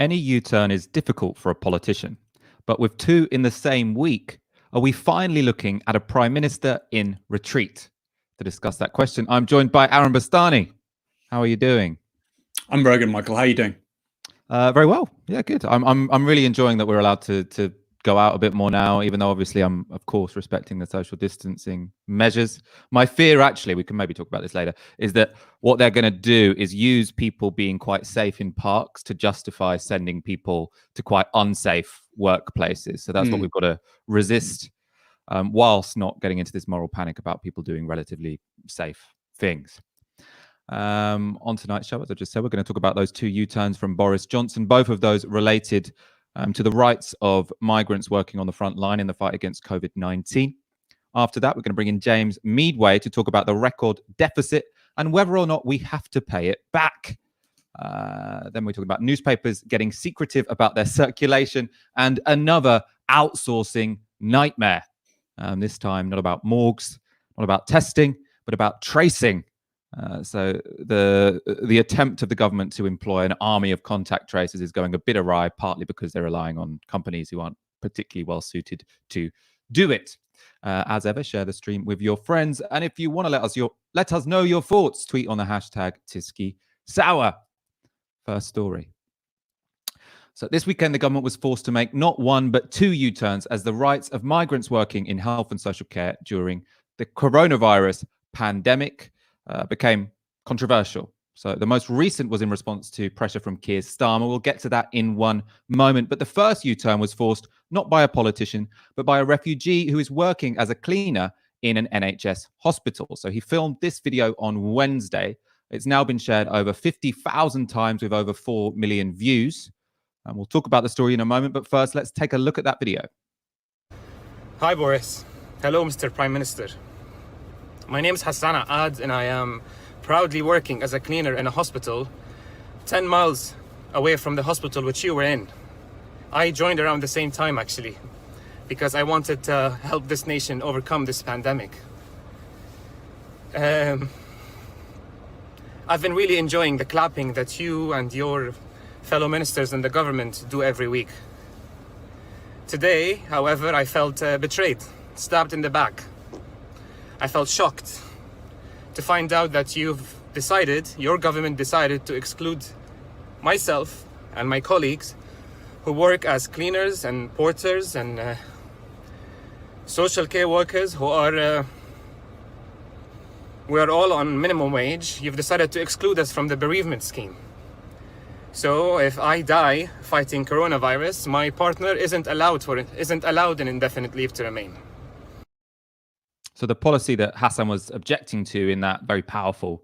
Any U-turn is difficult for a politician, but with two in the same week, are we finally looking at a prime minister in retreat? To discuss that question, I'm joined by Aaron Bastani. How are you doing? I'm very good, Michael. How are you doing? Very well. Yeah, good. I'm really enjoying that we're allowed to go out a bit more now, even though obviously I'm, of course, respecting the social distancing measures. My fear, actually, we can maybe talk about this later, is that what they're going to do is use people being quite safe in parks to justify sending people to quite unsafe workplaces. So that's what we've got to resist, whilst not getting into this moral panic about people doing relatively safe things. On tonight's show, as I just said, we're going to talk about those two U-turns from Boris Johnson, both of those related to the rights of migrants working on the front line in the fight against COVID-19. After that, we're going to bring in James Meadway to talk about the record deficit and whether or not we have to pay it back. Then we talk about newspapers getting secretive about their circulation and another outsourcing nightmare. This time, not about morgues, not about testing, but about tracing. So the attempt of the government to employ an army of contact tracers is going a bit awry, partly because they're relying on companies who aren't particularly well suited to do it. As ever, share the stream with your friends, and if you want to let us know your thoughts, tweet on the hashtag #TiskiSour. First story. So this weekend, the government was forced to make not one but two U-turns as the rights of migrants working in health and social care during the coronavirus pandemic became controversial. So the most recent was in response to pressure from Keir Starmer. We'll get to that in one moment. But the first U-turn was forced not by a politician, but by a refugee who is working as a cleaner in an NHS hospital. So he filmed this video on Wednesday. It's now been shared over 50,000 times with over 4 million views. And we'll talk about the story in a moment. But first, let's take a look at that video. Hi, Boris. Hello, Mr. Prime Minister. My name is Hassan Aad, and I am proudly working as a cleaner in a hospital 10 miles away from the hospital which you were in. I joined around the same time, actually, because I wanted to help this nation overcome this pandemic. I've been really enjoying the clapping that you and your fellow ministers in the government do every week. Today, however, I felt betrayed, stabbed in the back. I felt shocked to find out that your government decided to exclude myself and my colleagues who work as cleaners and porters and social care workers who are, we are all on minimum wage. You've decided to exclude us from the bereavement scheme. So if I die fighting coronavirus, my partner isn't allowed an indefinite leave to remain. So the policy that Hassan was objecting to in that very powerful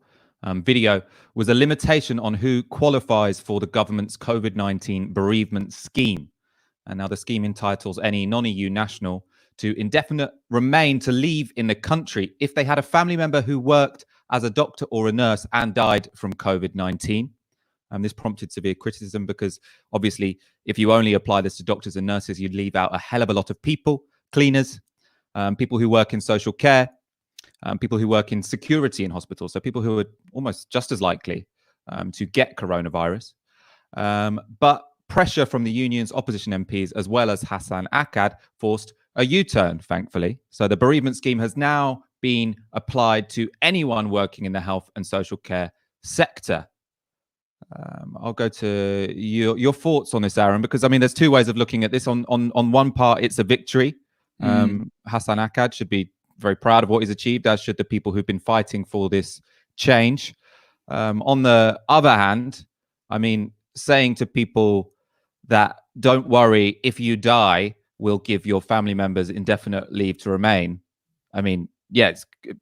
video was a limitation on who qualifies for the government's COVID-19 bereavement scheme. And now the scheme entitles any non-EU national to indefinite remain to leave in the country if they had a family member who worked as a doctor or a nurse and died from COVID-19. This prompted severe criticism because obviously if you only apply this to doctors and nurses, you'd leave out a hell of a lot of people, cleaners, people who work in social care, people who work in security in hospitals, so people who are almost just as likely to get coronavirus. But pressure from the union's opposition MPs, as well as Hassan Akkad, forced a U-turn, thankfully. So the bereavement scheme has now been applied to anyone working in the health and social care sector. I'll go to your thoughts on this, Aaron, because I mean, there's two ways of looking at this. On one part, it's a victory. Hassan Akkad should be very proud of what he's achieved, as should the people who've been fighting for this change. On the other hand, I mean, saying to people that don't worry, if you die, we'll give your family members indefinite leave to remain. I mean, yeah,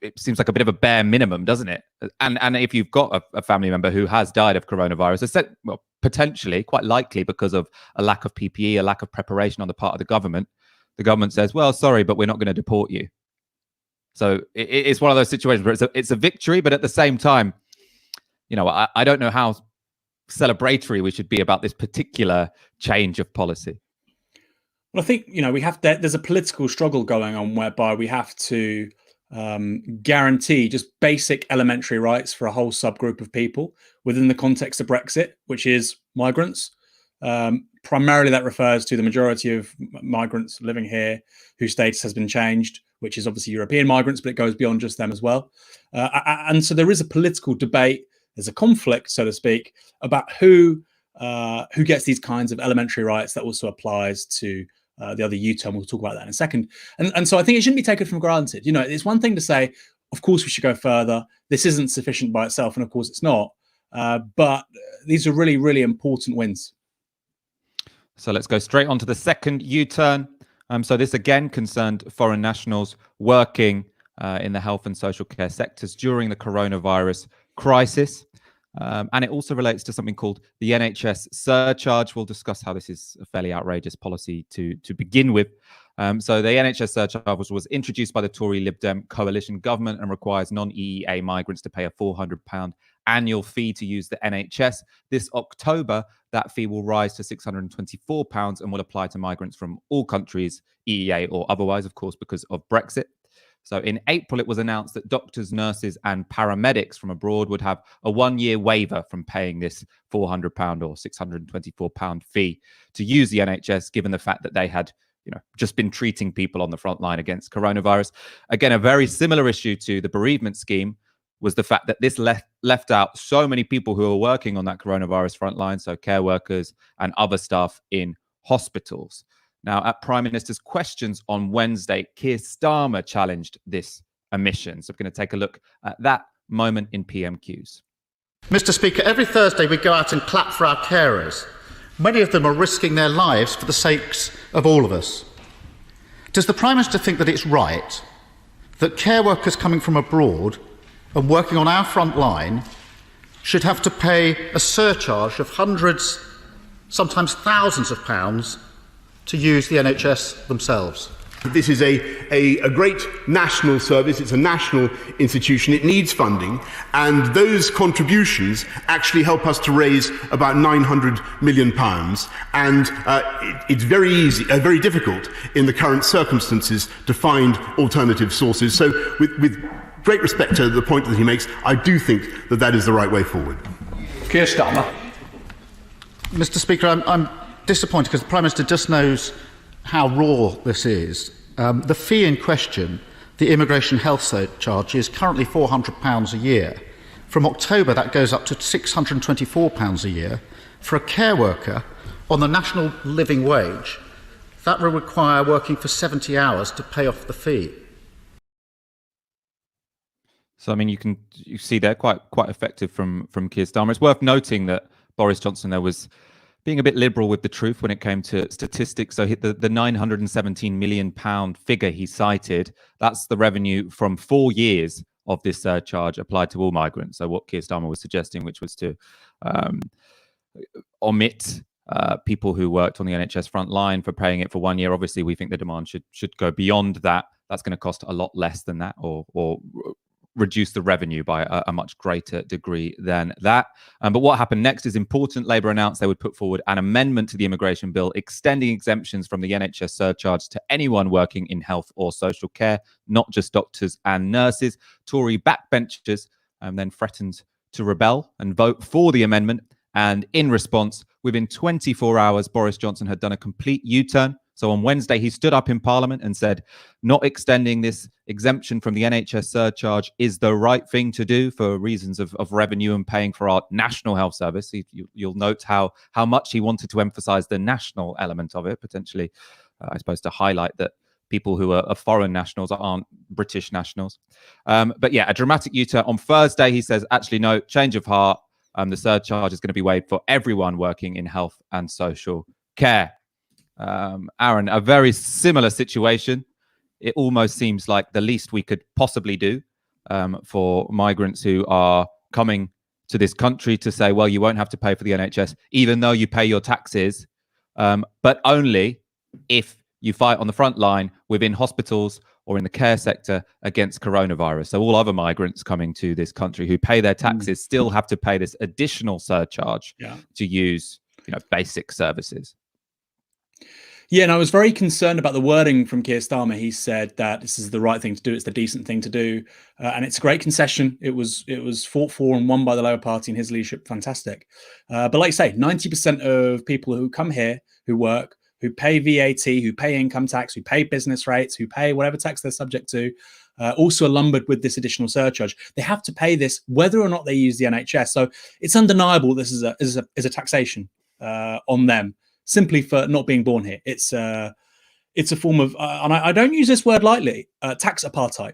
it seems like a bit of a bare minimum, doesn't it? And if you've got a family member who has died of coronavirus, well, potentially, quite likely because of a lack of PPE, a lack of preparation on the part of the government says, well, sorry, but we're not going to deport you. So it's one of those situations where it's a victory, but at the same time, you know, I don't know how celebratory we should be about this particular change of policy. Well, I think, you know, there's a political struggle going on whereby we have to guarantee just basic elementary rights for a whole subgroup of people within the context of Brexit, which is migrants. Primarily, that refers to the majority of migrants living here whose status has been changed, which is obviously European migrants, but it goes beyond just them as well. And so there is a political debate, there's a conflict, so to speak, about who gets these kinds of elementary rights that also applies to the other U-turn. We'll talk about that in a second. And so I think it shouldn't be taken for granted. You know, it's one thing to say, of course, we should go further. This isn't sufficient by itself, and of course it's not. But these are really, really important wins. So let's go straight on to the second U-turn. So this again concerned foreign nationals working in the health and social care sectors during the coronavirus crisis. And it also relates to something called the NHS surcharge. We'll discuss how this is a fairly outrageous policy to begin with. So the NHS surcharge was introduced by the Tory Lib Dem coalition government and requires non-EEA migrants to pay a £400 annual fee to use the NHS. This October, that fee will rise to £624 and will apply to migrants from all countries, EEA or otherwise, of course, because of Brexit. So in April, it was announced that doctors, nurses and paramedics from abroad would have a 1-year waiver from paying this £400 or £624 fee to use the NHS, given the fact that they had just been treating people on the front line against coronavirus. Again, a very similar issue to the bereavement scheme was the fact that this left out so many people who are working on that coronavirus front line, so care workers and other staff in hospitals. Now, at Prime Minister's questions on Wednesday, Keir Starmer challenged this omission. So we're going to take a look at that moment in PMQs. Mr. Speaker, every Thursday we go out and clap for our carers. Many of them are risking their lives for the sakes of all of us. Does the Prime Minister think that it's right that care workers coming from abroad and working on our front line should have to pay a surcharge of hundreds, sometimes thousands of pounds to use the NHS themselves? This is a great national service. It's a national institution. It needs funding, and those contributions actually help us to raise about £900 million. And it's very difficult in the current circumstances to find alternative sources. So, with great respect to the point that he makes, I do think that that is the right way forward. Keir Starmer. Mr. Speaker, I'm disappointed because the Prime Minister just knows how raw this is. The fee in question, the immigration health surcharge, is currently £400 a year. From October, that goes up to £624 a year. For a care worker on the national living wage, that will require working for 70 hours to pay off the fee. So, I mean, you see there quite effective from Keir Starmer. It's worth noting that Boris Johnson there was being a bit liberal with the truth when it came to statistics. So the £917 million figure he cited, that's the revenue from 4 years of this surcharge applied to all migrants. So what Keir Starmer was suggesting, which was to omit people who worked on the NHS front line for paying it for 1 year. Obviously, we think the demand should go beyond that. That's going to cost a lot less than that, or reduce the revenue by a much greater degree than that. But what happened next is important. Labour announced they would put forward an amendment to the immigration bill extending exemptions from the NHS surcharge to anyone working in health or social care, not just doctors and nurses. Tory backbenchers then threatened to rebel and vote for the amendment. And in response, within 24 hours, Boris Johnson had done a complete U-turn. So on Wednesday, he stood up in Parliament and said, not extending this exemption from the NHS surcharge is the right thing to do for reasons of revenue and paying for our national health service. You'll note how much he wanted to emphasize the national element of it, potentially, I suppose, to highlight that people who are foreign nationals aren't British nationals. But yeah, a dramatic U-turn. On Thursday, he says, actually, no, change of heart. The surcharge is going to be waived for everyone working in health and social care. Aaron, a very similar situation. It almost seems like the least we could possibly do for migrants who are coming to this country to say, well, you won't have to pay for the NHS, even though you pay your taxes, but only if you fight on the front line within hospitals or in the care sector against coronavirus. So all other migrants coming to this country who pay their taxes still have to pay this additional surcharge to use, basic services. Yeah, and I was very concerned about the wording from Keir Starmer. He said that this is the right thing to do, it's the decent thing to do, and it's a great concession. It was fought for and won by the Labour Party in his leadership. Fantastic. But like I say, 90% of people who come here, who work, who pay VAT, who pay income tax, who pay business rates, who pay whatever tax they're subject to, also are lumbered with this additional surcharge. They have to pay this whether or not they use the NHS. So it's undeniable this is a taxation on them, simply for not being born here. It's a form of, and I don't use this word lightly, tax apartheid.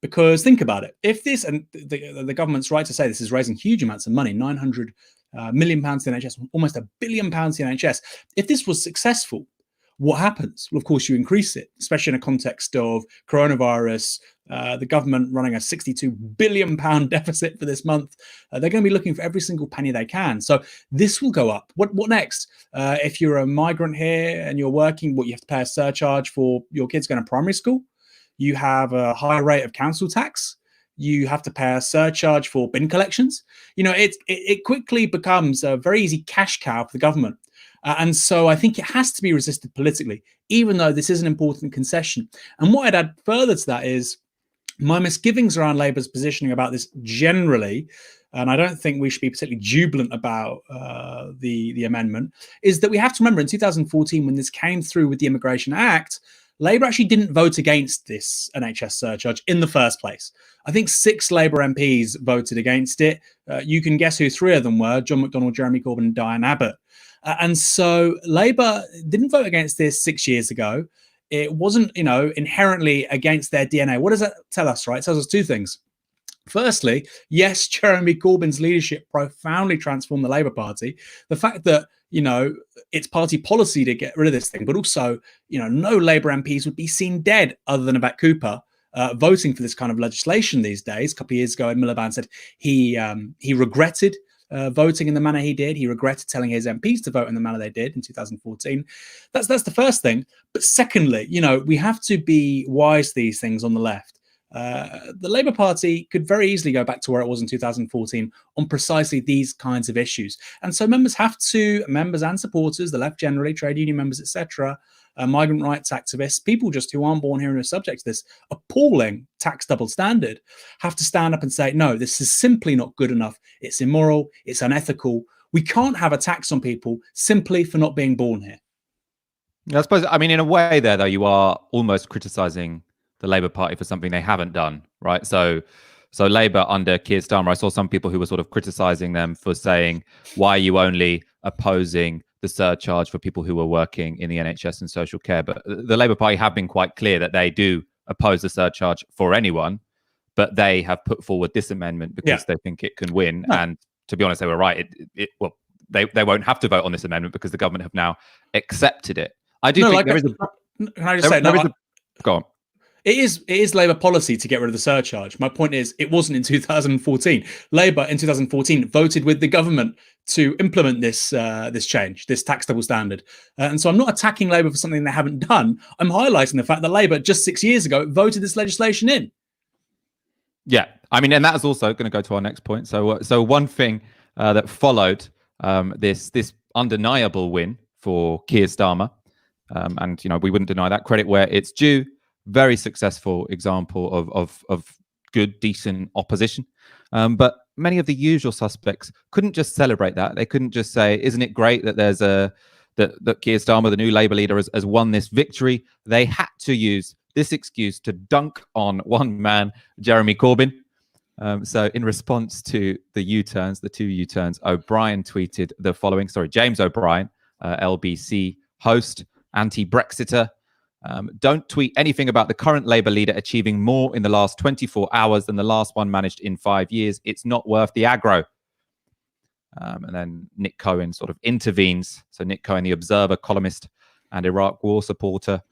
Because think about it, if this, and the government's right to say this is raising huge amounts of money, 900 million pounds to the NHS, almost £1 billion to the NHS. If this was successful, what happens? Well, of course, you increase it, especially in a context of coronavirus, the government running a £62 billion deficit for this month. They're going to be looking for every single penny they can. So this will go up. What next? If you're a migrant here and you're working, you have to pay a surcharge for your kids going to primary school. You have a higher rate of council tax. You have to pay a surcharge for bin collections. It quickly becomes a very easy cash cow for the government. And so I think it has to be resisted politically, even though this is an important concession. And what I'd add further to that is my misgivings around Labour's positioning about this generally, and I don't think we should be particularly jubilant about the amendment, is that we have to remember in 2014, when this came through with the Immigration Act, Labour actually didn't vote against this NHS surcharge in the first place. I think 6 Labour MPs voted against it. You can guess who 3 of them were: John McDonnell, Jeremy Corbyn, and Diane Abbott. And so Labour didn't vote against this 6 years ago. It wasn't, inherently against their DNA. What does that tell us, right? It tells us 2 things. Firstly, yes, Jeremy Corbyn's leadership profoundly transformed the Labour Party. The fact that, it's party policy to get rid of this thing, but also, no Labour MPs would be seen dead other than Abet Cooper voting for this kind of legislation these days. A couple of years ago, Miliband said he regretted voting in the manner he did. He regretted telling his MPs to vote in the manner they did in 2014. That's the first thing. But secondly, we have to be wise to these things on the left. The Labour Party could very easily go back to where it was in 2014 on precisely these kinds of issues. And so members and supporters, the left generally, trade union members, etc., migrant rights activists, people just who aren't born here and are subject to this appalling tax double standard, have to stand up and say, no, this is simply not good enough. It's immoral. It's unethical. We can't have a tax on people simply for not being born here. I suppose, in a way there, though, you are almost criticising the Labour Party for something they haven't done, right? So Labour under Keir Starmer, I saw some people who were sort of criticising them for saying, why are you only opposing the surcharge for people who are working in the NHS and social care? But the Labour Party have been quite clear that they do oppose the surcharge for anyone, but they have put forward this amendment because they think it can win. No. And to be honest, they were right. They won't have to vote on this amendment because the government have now accepted it. I do think there is a... Can I just say... Go on. It is Labour policy to get rid of the surcharge. My point is, it wasn't in 2014. Labour in 2014 voted with the government to implement this change, this tax double standard. And so I'm not attacking Labour for something they haven't done. I'm highlighting the fact that Labour just 6 years ago voted this legislation in. Yeah, and that's also going to go to our next point. So one thing that followed this undeniable win for Keir Starmer, and we wouldn't deny that, credit where it's due. Very successful example of good, decent opposition. But many of the usual suspects couldn't just celebrate that. They couldn't just say, isn't it great that there's that Keir Starmer, the new Labour leader, has won this victory? They had to use this excuse to dunk on one man, Jeremy Corbyn. So in response to the U-turns, the 2 U-turns, O'Brien tweeted the following. James O'Brien, LBC host, anti-Brexiter. Don't tweet anything about the current Labour leader achieving more in the last 24 hours than the last one managed in 5 years. It's not worth the aggro. And then Nick Cohen sort of intervenes. So Nick Cohen, the Observer columnist and Iraq war supporter,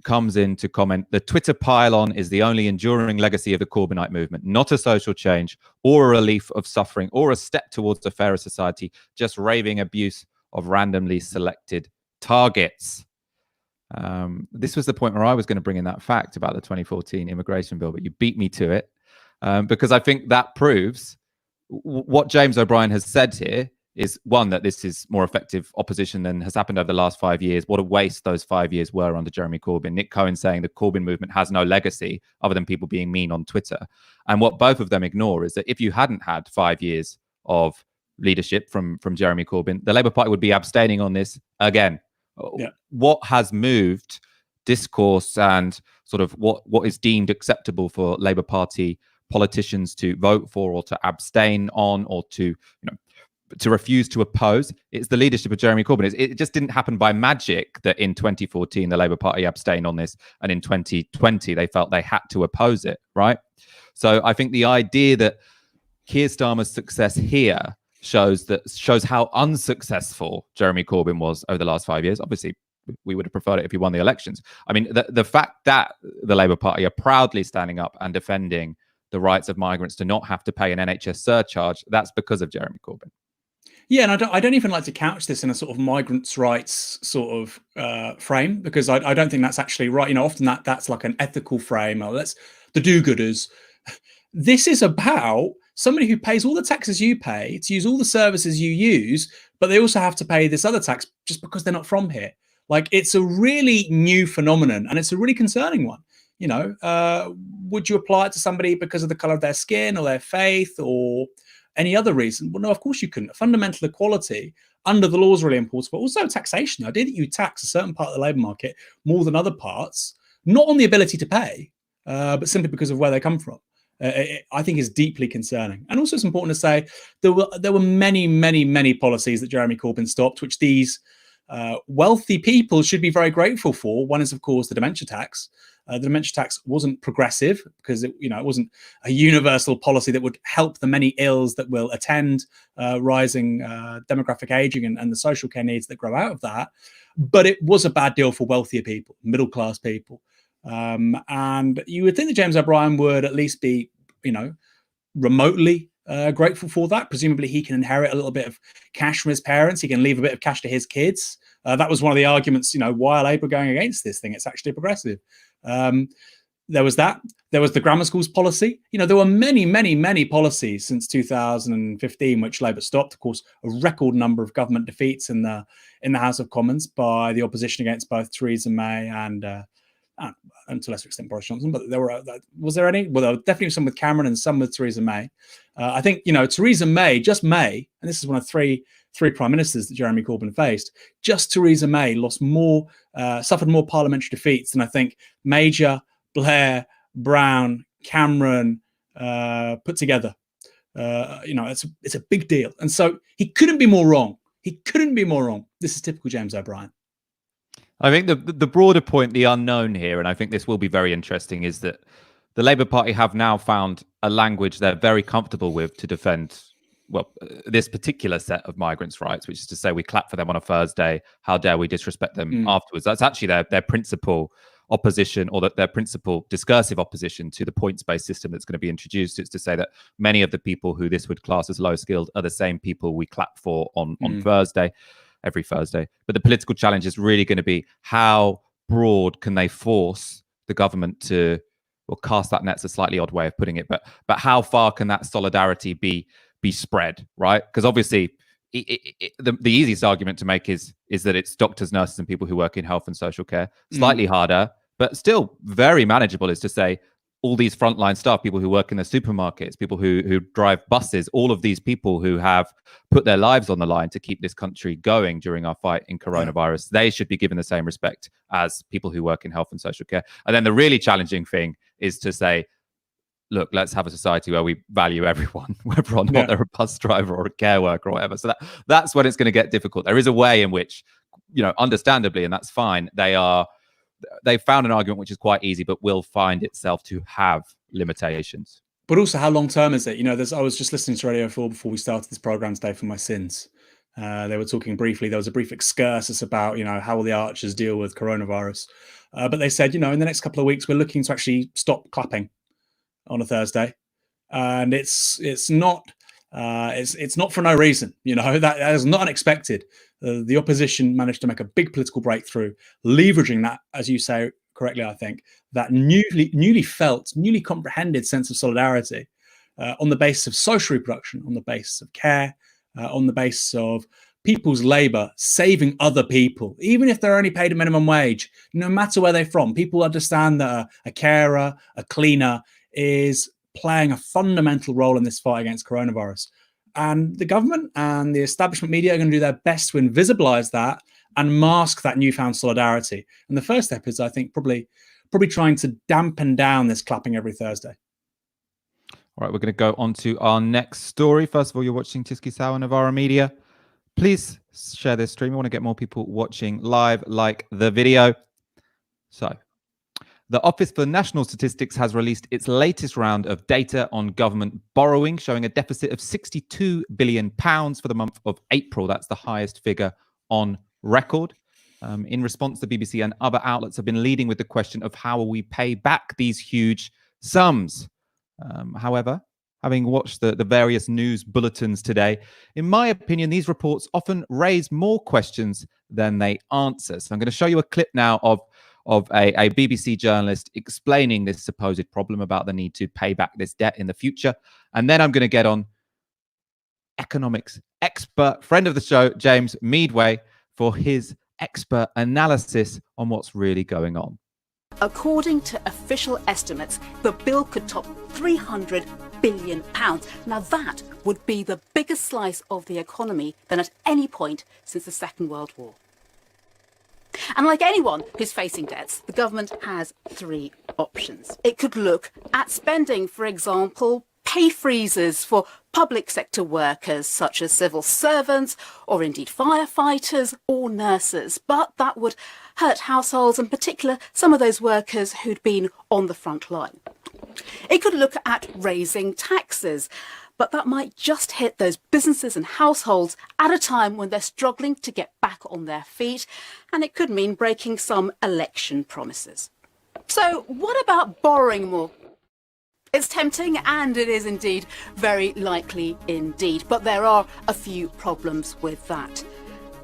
comes in to comment, the Twitter pile-on is the only enduring legacy of the Corbynite movement, not a social change or a relief of suffering or a step towards a fairer society, just raving abuse of randomly selected targets. This was the point where I was going to bring in that fact about the 2014 immigration bill, but you beat me to it because I think that proves what James O'Brien has said here is one, that this is more effective opposition than has happened over the last 5 years. What a waste those 5 years were under Jeremy Corbyn. Nick Cohen saying the Corbyn movement has no legacy other than people being mean on Twitter. And what both of them ignore is that if you hadn't had 5 years of leadership from Jeremy Corbyn, the Labour Party would be abstaining on this again. Yeah. What has moved discourse and sort of what is deemed acceptable for Labour Party politicians to vote for or to abstain on or to refuse to oppose? It's the leadership of Jeremy Corbyn. It just didn't happen by magic that in 2014 the Labour Party abstained on this, and in 2020 they felt they had to oppose it, right? So I think the idea that Keir Starmer's success here shows how unsuccessful Jeremy Corbyn was over the last 5 years. Obviously, we would have preferred it if he won the elections. I mean, the fact that the Labour Party are proudly standing up and defending the rights of migrants to not have to pay an NHS surcharge, that's because of Jeremy Corbyn. Yeah, and I don't even like to couch this in a sort of migrants' rights sort of frame, because I don't think that's actually right. Often that's like an ethical frame, or that's the do-gooders. This is about somebody who pays all the taxes you pay to use all the services you use, but they also have to pay this other tax just because they're not from here. Like, it's a really new phenomenon, and it's a really concerning one. Would you apply it to somebody because of the color of their skin or their faith or any other reason? Well, no, of course you couldn't. Fundamental equality under the law is really important, but also taxation. The idea that you tax a certain part of the labour market more than other parts, not on the ability to pay, but simply because of where they come from, I think is deeply concerning. And also it's important to say there were many, many, many policies that Jeremy Corbyn stopped, which these wealthy people should be very grateful for. One is, of course, the dementia tax. The dementia tax wasn't progressive because it wasn't a universal policy that would help the many ills that will attend rising demographic aging and the social care needs that grow out of that. But it was a bad deal for wealthier people, middle-class people. And you would think that James O'Brien would at least be, remotely grateful for that. Presumably he can inherit a little bit of cash from his parents. He can leave a bit of cash to his kids. That was one of the arguments, why are Labour going against this thing? It's actually progressive. There was that. There was the grammar schools policy. There were many, many, many policies since 2015 which Labour stopped. Of course, a record number of government defeats in the House of Commons by the opposition against both Theresa May and to a lesser extent Boris Johnson. But was there any? Well, there were definitely some with Cameron and some with Theresa May. I think Theresa May, just May, and this is one of three prime ministers that Jeremy Corbyn faced. Just Theresa May suffered more parliamentary defeats than I think Major, Blair, Brown, Cameron put together. It's a big deal, and so he couldn't be more wrong. He couldn't be more wrong. This is typical James O'Brien. I think the broader point, the unknown here, and I think this will be very interesting, is that the Labour Party have now found a language they're very comfortable with to defend, this particular set of migrants' rights, which is to say we clap for them on a Thursday. How dare we disrespect them afterwards? That's actually their principal opposition, or their principal discursive opposition to the points-based system that's going to be introduced. It's to say that many of the people who this would class as low-skilled are the same people we clap for on Thursday. Every Thursday. But the political challenge is really going to be how broad can they force the government to, cast that net's a slightly odd way of putting it, but how far can that solidarity be spread, right? Because obviously the easiest argument to make is that it's doctors, nurses and people who work in health and social care. Slightly harder, but still very manageable, is to say all these frontline staff, people who work in the supermarkets, people who drive buses, all of these people who have put their lives on the line to keep this country going during our fight in coronavirus, they should be given the same respect as people who work in health and social care. And then the really challenging thing is to say, look, let's have a society where we value everyone, whether or not they're a bus driver or a care worker or whatever. So that's when it's going to get difficult. There is a way in which, understandably, and that's fine, they've found an argument which is quite easy, but will find itself to have limitations. But also, how long term is it? I was just listening to Radio 4 before we started this program today for my sins. They were talking briefly. There was a brief excursus about, how will the Archers deal with coronavirus? But they said, in the next couple of weeks, we're looking to actually stop clapping on a Thursday, and it's not for no reason. That is not unexpected. The opposition managed to make a big political breakthrough, leveraging that, as you say correctly, I think, that newly felt, newly comprehended sense of solidarity on the basis of social reproduction, on the basis of care, on the basis of people's labour saving other people, even if they're only paid a minimum wage, no matter where they're from. People understand that a carer, a cleaner is playing a fundamental role in this fight against coronavirus. And the government and the establishment media are going to do their best to invisibilize that and mask that newfound solidarity. And the first step is, I think, probably trying to dampen down this clapping every Thursday. All right, we're going to go on to our next story. First of all, you're watching Tiski Sawa Novara Media. Please share this stream. We want to get more people watching live, like the video. So, the Office for National Statistics has released its latest round of data on government borrowing, showing a deficit of £62 billion for the month of April. That's the highest figure on record. In response, the BBC and other outlets have been leading with the question of how will we pay back these huge sums. However, having watched the various news bulletins today, in my opinion, these reports often raise more questions than they answer. So I'm going to show you a clip now of a BBC journalist explaining this supposed problem about the need to pay back this debt in the future. And then I'm going to get on economics expert, friend of the show, James Meadway, for his expert analysis on what's really going on. According to official estimates, the bill could top £300 billion. Now that would be the biggest slice of the economy than at any point since the Second World War. And like anyone who's facing debts, the government has three options. It could look at spending, for example, pay freezes for public sector workers such as civil servants or indeed firefighters or nurses. But that would hurt households, in particular some of those workers who'd been on the front line. It could look at raising taxes, but that might just hit those businesses and households at a time when they're struggling to get back on their feet, and it could mean breaking some election promises. So what about borrowing more? It's tempting, and it is indeed very likely indeed, but there are a few problems with that.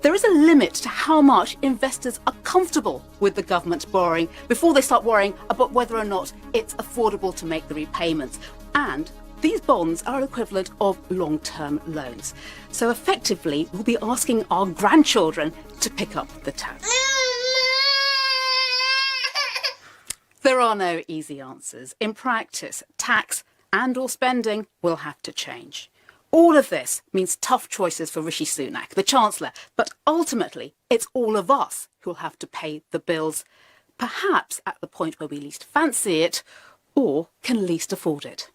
There is a limit to how much investors are comfortable with the government borrowing before they start worrying about whether or not it's affordable to make the repayments. And these bonds are equivalent of long-term loans. So effectively, we'll be asking our grandchildren to pick up the tab. There are no easy answers. In practice, tax and/or spending will have to change. All of this means tough choices for Rishi Sunak, the Chancellor, but ultimately it's all of us who'll have to pay the bills, perhaps at the point where we least fancy it or can least afford it.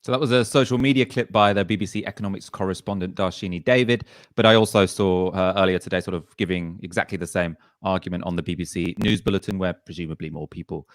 So that was a social media clip by the BBC economics correspondent Darshini David, but I also saw her earlier today sort of giving exactly the same argument on the BBC News Bulletin, where presumably more people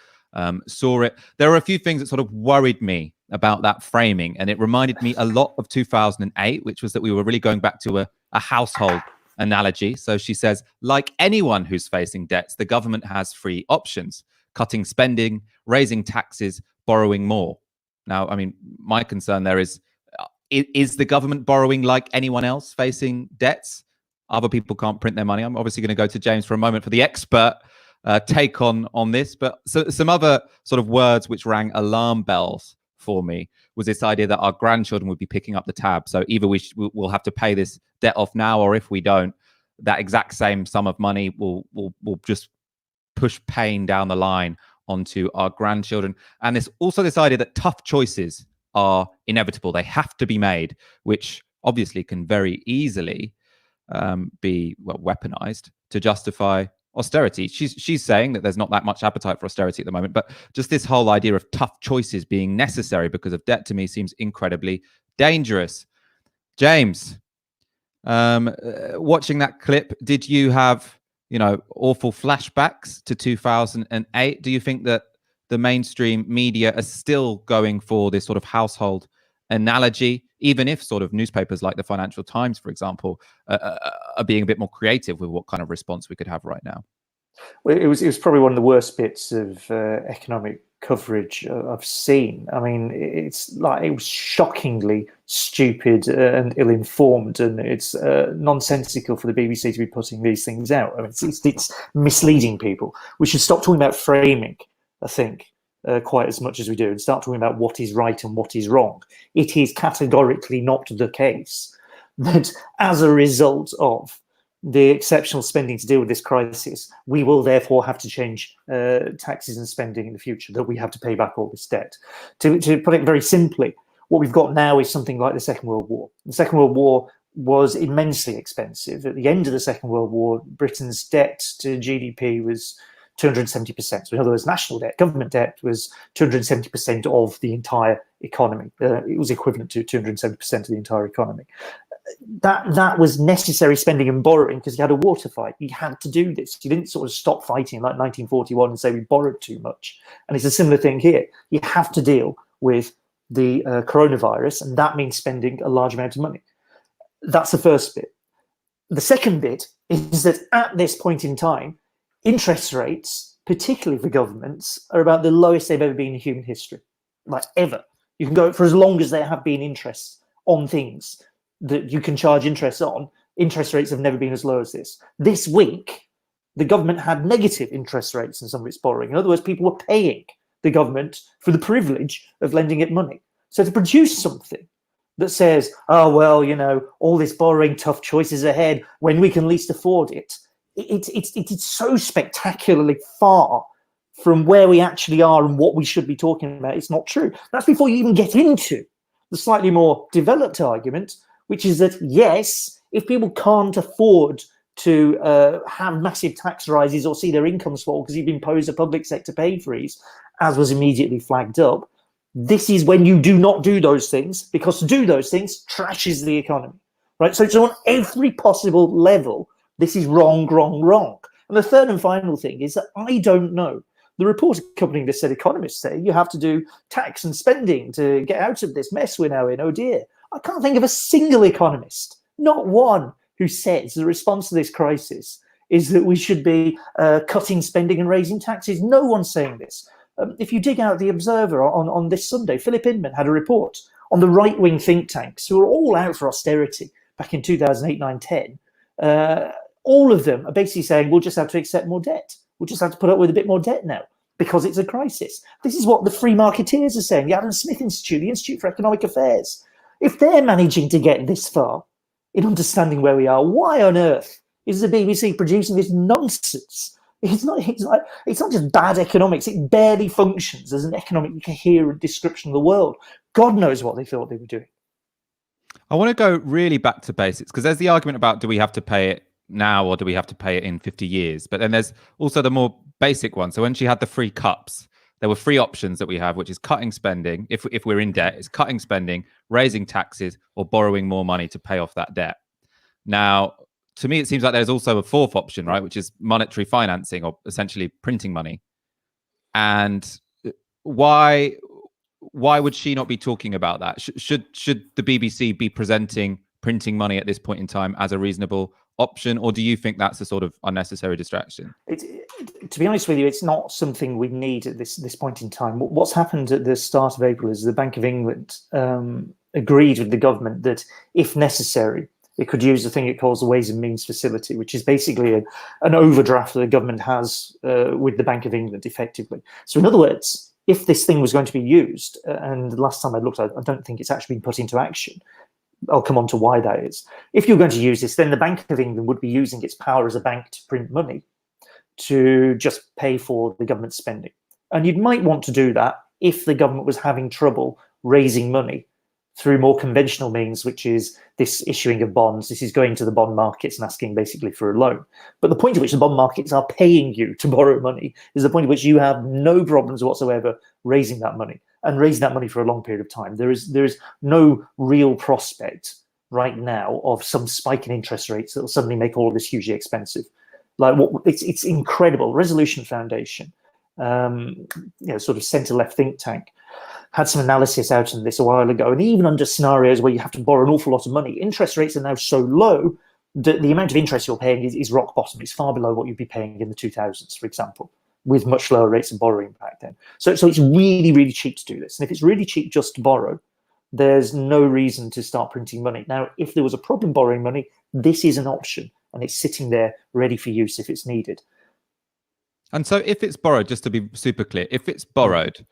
saw it. There are a few things that sort of worried me about that framing, and it reminded me a lot of 2008, which was that we were really going back to a household analogy. So she says, like anyone who's facing debts, the government has three options: cutting spending, raising taxes, borrowing more. Now, I mean, my concern there is the government borrowing like anyone else facing debts? Other people can't print their money. I'm obviously going to go to James for a moment for the expert take on this. But so, some other sort of words which rang alarm bells for me was this idea that our grandchildren would be picking up the tab. So either we'll have to pay this debt off now, or if we don't, that exact same sum of money will just push pain down the line onto our grandchildren. And there's also this idea that tough choices are inevitable. They have to be made, which obviously can very easily be weaponized to justify austerity. She's saying that there's not that much appetite for austerity at the moment, but just this whole idea of tough choices being necessary because of debt to me seems incredibly dangerous. James, watching that clip, did you have awful flashbacks to 2008? Do you think that the mainstream media are still going for this sort of household analogy, even if sort of newspapers like the Financial Times, for example, are being a bit more creative with what kind of response we could have right now? Well, it was probably one of the worst bits of economic coverage I've seen. I mean, it's like, it was shockingly stupid and ill-informed, and it's nonsensical for the BBC to be putting these things out. I mean, it's misleading people. We should stop talking about framing, I think, quite as much as we do, and start talking about what is right and what is wrong. It is categorically not the case that as a result of the exceptional spending to deal with this crisis, we will therefore have to change taxes and spending in the future, that we have to pay back all this debt. To put it very simply, what we've got now is something like the Second World War. The Second World War was immensely expensive. At the end of the Second World War, Britain's debt to GDP was 270%. So in other words, national debt, government debt was 270% of the entire economy. It was equivalent to 270% of the entire economy. That was necessary spending and borrowing because you had a war to fight. You had to do this. You didn't sort of stop fighting like 1941 and say we borrowed too much. And it's a similar thing here. You have to deal with the coronavirus, and that means spending a large amount of money. That's the first bit. The second bit is that at this point in time, interest rates, particularly for governments, are about the lowest they've ever been in human history, like ever. You can go for as long as there have been interests on things that you can charge interest on. Interest rates have never been as low as this. This week, the government had negative interest rates in some of its borrowing. In other words, people were paying the government for the privilege of lending it money. So to produce something that says, oh, well, you know, all this borrowing, tough choices ahead, when we can least afford it, it's so spectacularly far from where we actually are and what we should be talking about. It's not true. That's before you even get into the slightly more developed argument, which is that, yes, if people can't afford to have massive tax rises or see their incomes fall because you've imposed a public sector pay freeze, as was immediately flagged up, this is when you do not do those things, because to do those things trashes the economy, right? So on every possible level, this is wrong, wrong, wrong. And the third and final thing is that I don't know. The report accompanying this said economists say you have to do tax and spending to get out of this mess we're now in. Oh dear. I can't think of a single economist, not one, who says the response to this crisis is that we should be cutting spending and raising taxes. No one's saying this. If you dig out the Observer on this Sunday, Philip Inman had a report on the right-wing think tanks who are all out for austerity back in 2008, 9, 10. All of them are basically saying we'll just have to accept more debt. We'll just have to put up with a bit more debt now because it's a crisis. This is what the free marketeers are saying, the Adam Smith Institute, the Institute for Economic Affairs. If they're managing to get this far in understanding where we are, why on earth is the BBC producing this nonsense? It's not just bad economics. It barely functions as an economically coherent description of the world. God knows what they thought they were doing. I want to go really back to basics because there's the argument about do we have to pay it now or do we have to pay it in 50 years? But then there's also the more basic one. So when she had the free cups, there were three options that we have, which is cutting spending. If we're in debt, it's cutting spending, raising taxes, or borrowing more money to pay off that debt. Now, to me, it seems like there's also a fourth option, right, which is monetary financing or essentially printing money. And why would she not be talking about that? Should the BBC be presenting printing money at this point in time as a reasonable option, or do you think that's a sort of unnecessary distraction? To be honest with you, it's not something we need at this point in time. What's happened at the start of April is the Bank of England agreed with the government that, if necessary, it could use the thing it calls the Ways and Means Facility, which is basically an overdraft that the government has with the Bank of England, effectively. So in other words, if this thing was going to be used, and the last time I looked, I don't think it's actually been put into action. I'll come on to why that is. If you're going to use this, then the Bank of England would be using its power as a bank to print money to just pay for the government spending. And you might want to do that if the government was having trouble raising money through more conventional means, which is this issuing of bonds. This is going to the bond markets and asking basically for a loan. But the point at which the bond markets are paying you to borrow money is the point at which you have no problems whatsoever raising that money, and raising that money for a long period of time. There is no real prospect right now of some spike in interest rates that will suddenly make all of this hugely expensive. Like it's incredible. Resolution Foundation, sort of centre-left think tank, had some analysis out on this a while ago, and even under scenarios where you have to borrow an awful lot of money, interest rates are now so low that the amount of interest you're paying is rock bottom. It's far below what you'd be paying in the 2000s, for example, with much lower rates of borrowing back then. So it's really, really cheap to do this. And if it's really cheap just to borrow, there's no reason to start printing money. Now, if there was a problem borrowing money, this is an option, and it's sitting there ready for use if it's needed. And so if it's borrowed, just to be super clear, if it's borrowed,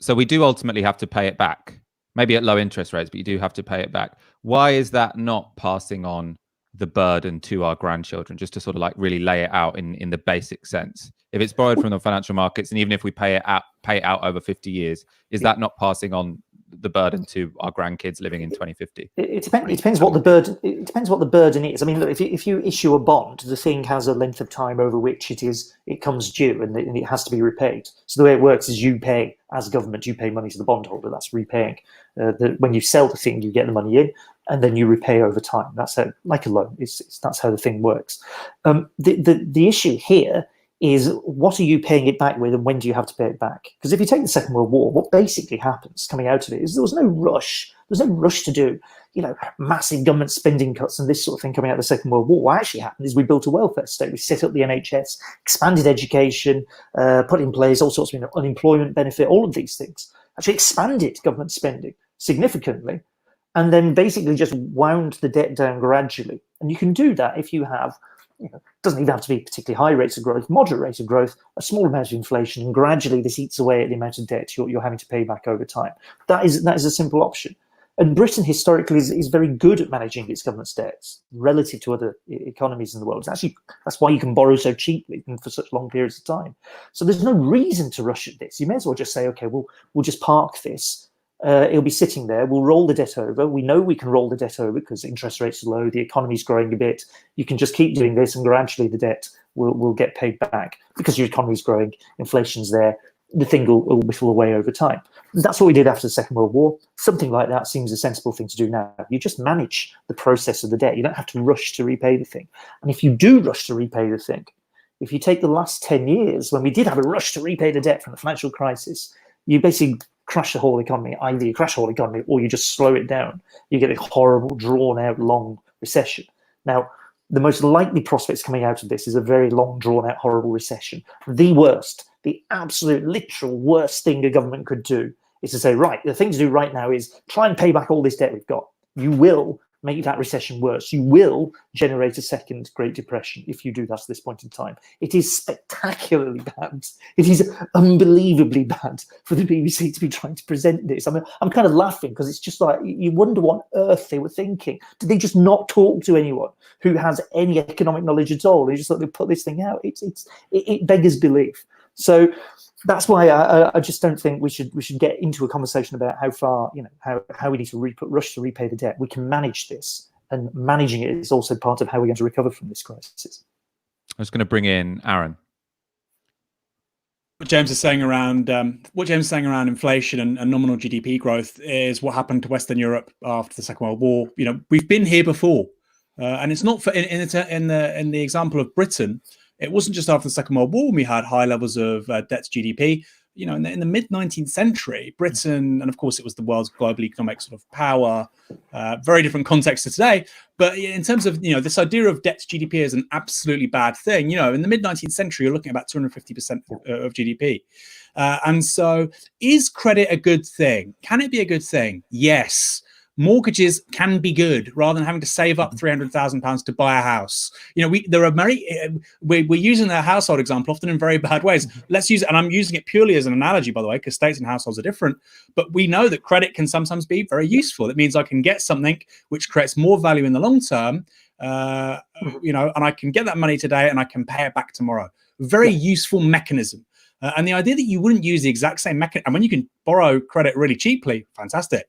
so we do ultimately have to pay it back. maybe at low interest rates, but you do have to pay it back. Why is that not passing on the burden to our grandchildren, just to sort of like really lay it out in the basic sense? If it's borrowed from the financial markets, and even if we pay it out over 50 years, is that not passing on the burden to our grandkids living in 2050? It depends what the burden. It depends what the burden is. I mean, look, if you issue a bond, the thing has a length of time over which it comes due, and it has to be repaid. So the way it works is you pay, as government, you pay money to the bondholder. That's repaying. When you sell the thing, you get the money in, and then you repay over time. That's how, like a loan. That's how the thing works. The issue here is, what are you paying it back with, and when do you have to pay it back? Because if you take the Second World War, what basically happens coming out of it is there was no rush. There was no rush to do, massive government spending cuts and this sort of thing coming out of the Second World War. What actually happened is we built a welfare state. We set up the NHS, expanded education, put in place all sorts of unemployment benefit, all of these things. Actually expanded government spending significantly, and then basically just wound the debt down gradually. And you can do that if you have, doesn't even have to be particularly high rates of growth, moderate rate of growth, a small amount of inflation, and gradually this eats away at the amount of debt you're having to pay back over time. That is a simple option. And Britain historically is very good at managing its government's debts relative to other economies in the world. That's why you can borrow so cheaply and for such long periods of time. So there's no reason to rush at this. You may as well just say, okay, we'll just park this. It'll be sitting there. We'll roll the debt over. We know we can roll the debt over because interest rates are low. The economy's growing a bit. You can just keep doing this, and gradually the debt will get paid back because your economy's growing. Inflation's there. The thing will whittle away over time. That's what we did after the Second World War. Something like that seems a sensible thing to do now. You just manage the process of the debt. You don't have to rush to repay the thing. And if you do rush to repay the thing, if you take the last 10 years, when we did have a rush to repay the debt from the financial crisis, you basically crash the whole economy. Either you crash the whole economy or you just slow it down. You get a horrible, drawn-out, long recession. Now, the most likely prospects coming out of this is a very long, drawn-out, horrible recession. The worst, the absolute, literal worst thing a government could do is to say, right, the thing to do right now is try and pay back all this debt we've got. You will make that recession worse. You will generate a second Great Depression if you do that at this point in time. It is spectacularly bad. It is unbelievably bad for the BBC to be trying to present this. I'm kind of laughing because it's just like, you wonder what on earth they were thinking. Did they just not talk to anyone who has any economic knowledge at all? They just thought they'd put this thing out. It beggars belief. So that's why I just don't think we should get into a conversation about how far, how we need to rush to repay the debt. We can manage this, and managing it is also part of how we're going to recover from this crisis. I was going to bring in Aaron. What James is saying around inflation and nominal GDP growth is what happened to Western Europe after the Second World War. We've been here before, and it's not in the example of Britain. It wasn't just after the Second World War when we had high levels of debt to GDP. In the mid-19th century, Britain, and of course it was the world's global economic sort of power, very different context to today. But in terms of, this idea of debt to GDP is an absolutely bad thing. In the mid-19th century, you're looking at about 250% of GDP. And so is credit a good thing? Can it be a good thing? Yes. Mortgages can be good rather than having to save up £300,000 to buy a house. We're using the household example often in very bad ways. Let's use it, and I'm using it purely as an analogy, by the way, because states and households are different. But we know that credit can sometimes be very useful. It means I can get something which creates more value in the long term, and I can get that money today and I can pay it back tomorrow. Very useful mechanism. And the idea that you wouldn't use the exact same mechanism, and when you can borrow credit really cheaply, fantastic.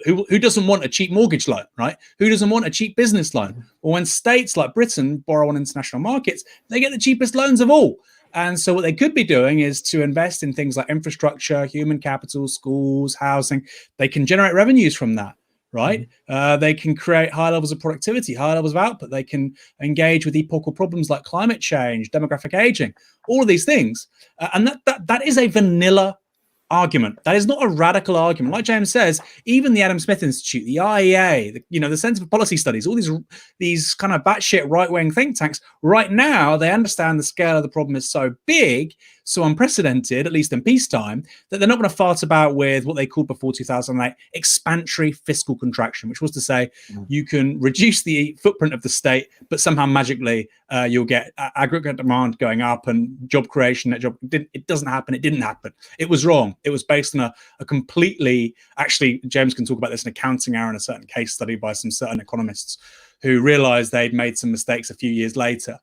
Who doesn't want a cheap mortgage loan, right? Who doesn't want a cheap business loan? Or when states like Britain borrow on international markets, they get the cheapest loans of all. And so what they could be doing is to invest in things like infrastructure, human capital, schools, housing. They can generate revenues from that, right? They can create high levels of productivity, high levels of output. They can engage with epochal problems like climate change, demographic aging, all of these things. And that is a vanilla argument. That is not a radical argument. Like James says, even the Adam Smith Institute, the IEA, the Centre for Policy Studies, all these kind of batshit right-wing think tanks, right now, they understand the scale of the problem is so big, so unprecedented, at least in peacetime, that they're not going to fart about with what they called before 2008 expansionary fiscal contraction, which was to say you can reduce the footprint of the state, but somehow magically you'll get aggregate demand going up and job creation. It doesn't happen. It didn't happen. It was wrong. It was based on a completely, actually, James can talk about this in accounting hour in a certain case study by some certain economists who realized they'd made some mistakes a few years later.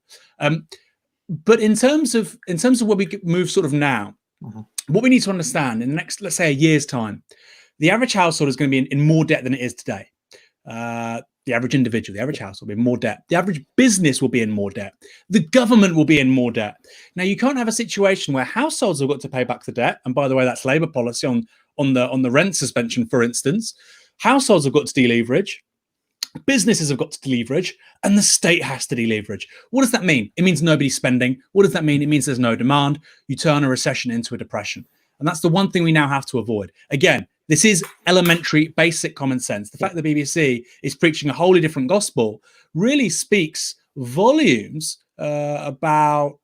But in terms of where we move sort of now, what we need to understand in the next, let's say, a year's time, the average household is going to be in more debt than it is today. The average individual, the average household will be in more debt. The average business will be in more debt. The government will be in more debt. Now, you can't have a situation where households have got to pay back the debt. And by the way, that's Labour policy on the rent suspension, for instance. Households have got to deleverage. Businesses have got to deleverage, and the state has to deleverage. What does that mean? It means nobody's spending. What does that mean? It means there's no demand. You turn a recession into a depression. And that's the one thing we now have to avoid. Again, this is elementary, basic common sense. The fact that the BBC is preaching a wholly different gospel really speaks volumes about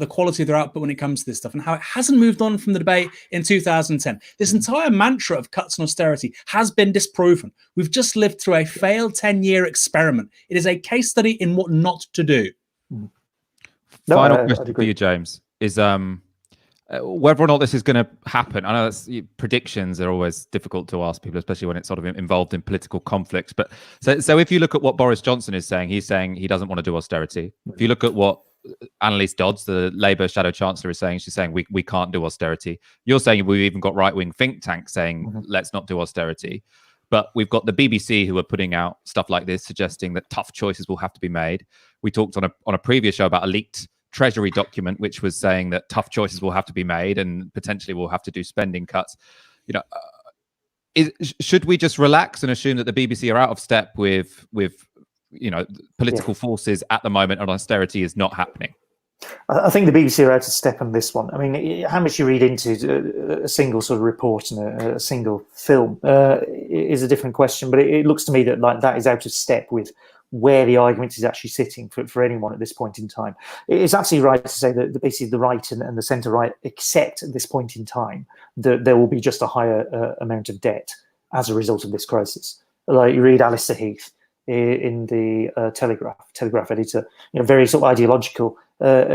the quality of their output when it comes to this stuff and how it hasn't moved on from the debate in 2010. This entire mantra of cuts and austerity has been disproven. We've just lived through a failed 10-year experiment. It is a case study in what not to do. Final question for you, James, is whether or not this is going to happen. I know that's, predictions are always difficult to ask people, especially when it's sort of involved in political conflicts. But so if you look at what Boris Johnson is saying, he's saying he doesn't want to do austerity. If you look at what Annalise Dodds, the Labour Shadow Chancellor, is saying, she's saying we can't do austerity. You're saying we've even got right-wing think tanks saying let's not do austerity. But we've got the BBC who are putting out stuff like this, suggesting that tough choices will have to be made. We talked on a previous show about a leaked Treasury document, which was saying that tough choices will have to be made and potentially we'll have to do spending cuts. Should we just relax and assume that the BBC are out of step with political forces at the moment, and austerity is not happening? I think the BBC are out of step on this one. I mean, how much you read into a single sort of report and a single film is a different question, but it looks to me that that is out of step with where the argument is actually sitting for anyone at this point in time. It's absolutely right to say that basically the right and the centre-right accept at this point in time that there will be just a higher amount of debt as a result of this crisis. Like you read Alistair Heath in the Telegraph editor, very sort of ideological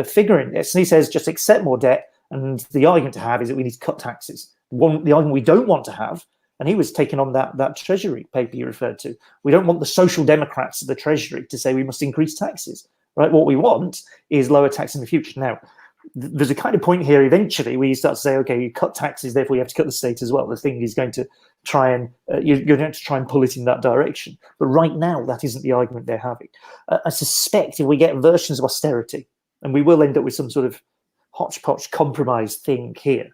figure in this, and he says just accept more debt, and the argument to have is that we need to cut taxes. The argument we don't want to have, and he was taking on that Treasury paper you referred to, we don't want the social democrats at the Treasury to say we must increase taxes, right? What we want is lower tax in the future. Now, there's a kind of point here eventually where you start to say, okay, you cut taxes, therefore you have to cut the state as well. The thing is going to try and you're going to try and pull it in that direction. But right now, that isn't the argument they're having. I suspect if we get versions of austerity, and we will end up with some sort of hodgepodge compromise thing here,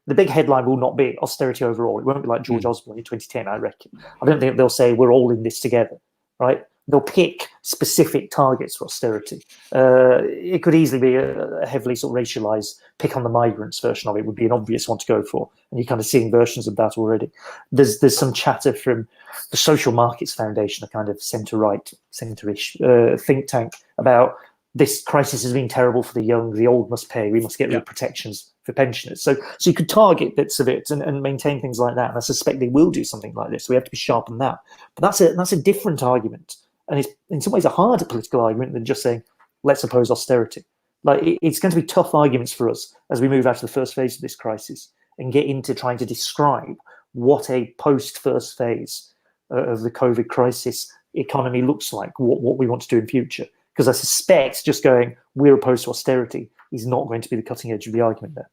the big headline will not be austerity overall. It won't be like George Osborne in 2010, I reckon. I don't think they'll say we're all in this together, right? They'll pick specific targets for austerity. It could easily be a heavily sort of racialized pick on the migrants version of it would be an obvious one to go for. And you're kind of seeing versions of that already. There's some chatter from the Social Markets Foundation, a kind of centre-right, centre-ish think tank about this crisis has been terrible for the young, the old must pay, we must get rid of protections for pensioners. So you could target bits of it and maintain things like that. And I suspect they will do something like this. So we have to be sharp on that. But that's a different argument. And it's in some ways a harder political argument than just saying, let's oppose austerity. It's going to be tough arguments for us as we move out of the first phase of this crisis and get into trying to describe what a post-first phase of the COVID crisis economy looks like, what we want to do in future. Because I suspect just going, we're opposed to austerity is not going to be the cutting edge of the argument there.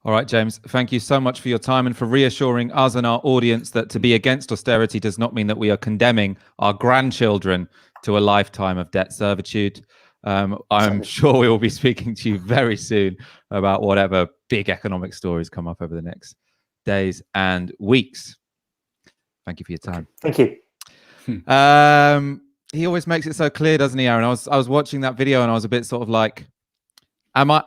All right, James, thank you so much for your time and for reassuring us and our audience that to be against austerity does not mean that we are condemning our grandchildren to a lifetime of debt servitude. I'm sure we will be speaking to you very soon about whatever big economic stories come up over the next days and weeks. Thank you for your time. Thank you. He always makes it so clear, doesn't he, Aaron? I was watching that video and I was a bit sort of like, have I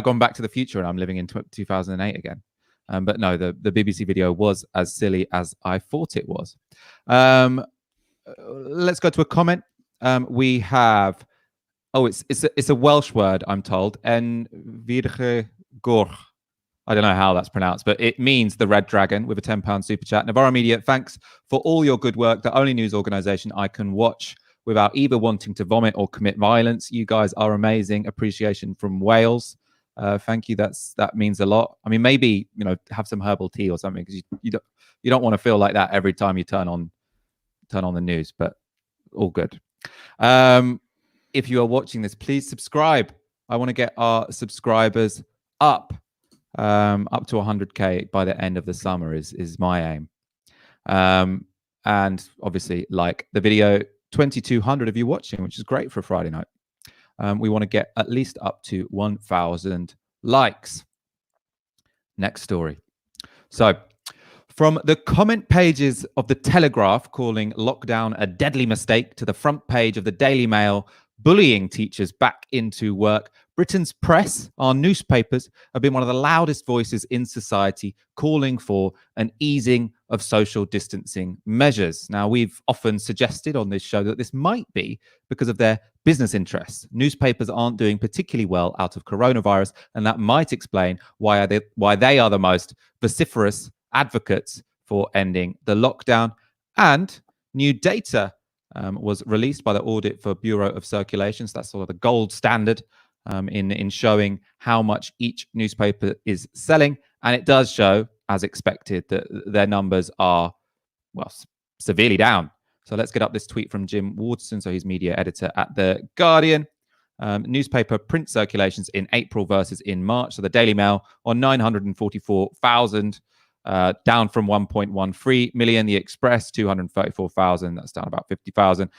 gone back to the future and I'm living in 2008 again? But no, the BBC video was as silly as I thought it was. Let's go to a comment. We have Oh, it's a Welsh word, I'm told. En Virge Gorch. I don't know how that's pronounced, but it means the Red Dragon with a £10 super chat. Navarro Media, thanks for all your good work. The only news organization I can watch without either wanting to vomit or commit violence. You guys are amazing. Appreciation from Wales. Thank you. That means a lot. I mean, maybe, have some herbal tea or something, because you don't want to feel like that every time you turn on the news, but all good. If you are watching this, please subscribe. I want to get our subscribers up to 100k by the end of the summer is my aim. And obviously, like the video, 2,200 of you watching, which is great for a Friday night. We want to get at least up to 1,000 likes. Next story. So, from the comment pages of the Telegraph calling lockdown a deadly mistake to the front page of the Daily Mail bullying teachers back into work, Britain's press, our newspapers, have been one of the loudest voices in society calling for an easing of social distancing measures. Now, we've often suggested on this show that this might be because of their business interests. Newspapers aren't doing particularly well out of coronavirus, and that might explain why they are the most vociferous advocates for ending the lockdown. And new data was released by the Audit for Bureau of Circulation. So that's sort of the gold standard in showing how much each newspaper is selling. And it does show, as expected, that their numbers are, well, severely down. So let's get up this tweet from Jim Wardson. So he's media editor at The Guardian. Newspaper print circulations in April versus in March. So the Daily Mail on 944,000. Down from 1.13 million. The Express, 234,000. That's down about 50,000.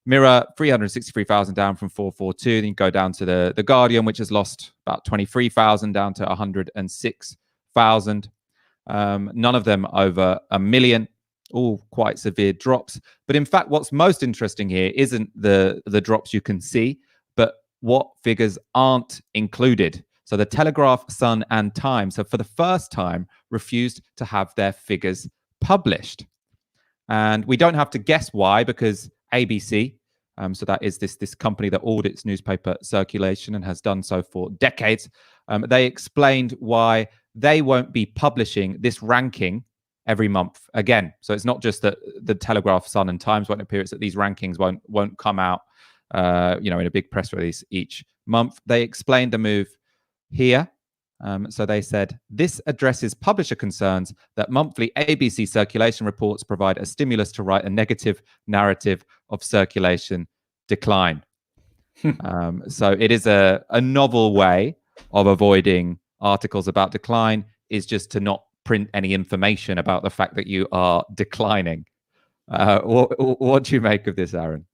Mirror, 363,000, down from 442. Then you go down to the Guardian, which has lost about 23,000, down to 106,000. None of them over 1 million. All quite severe drops. But in fact, what's most interesting here isn't the drops you can see, but what figures aren't included. So the Telegraph, Sun, and Times have for the first time refused to have their figures published. And we don't have to guess why, because ABC, so that is this company that audits newspaper circulation and has done so for decades, they explained why they won't be publishing this ranking every month again. So it's not just that the Telegraph, Sun, and Times won't appear, it's that these rankings won't come out in a big press release each month. They explained the move here. So they said, this addresses publisher concerns that monthly ABC circulation reports provide a stimulus to write a negative narrative of circulation decline. So it is a novel way of avoiding articles about decline, is just to not print any information about the fact that you are declining. What do you make of this, Aaron?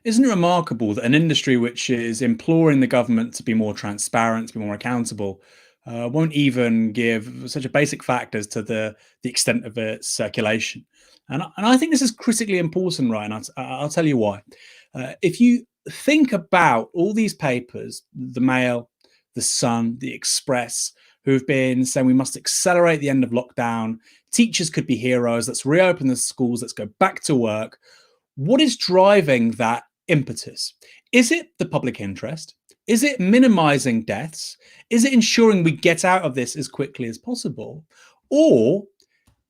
Isn't it remarkable that an industry which is imploring the government to be more transparent, to be more accountable, won't even give such a basic fact as to the extent of its circulation? And I think this is critically important, Ryan. I'll tell you why. If you think about all these papers, the Mail, the Sun, the Express, who've been saying we must accelerate the end of lockdown, teachers could be heroes, let's reopen the schools, let's go back to work. What is driving that impetus? Is it the public interest? Is it minimizing deaths? Is it ensuring we get out of this as quickly as possible? Or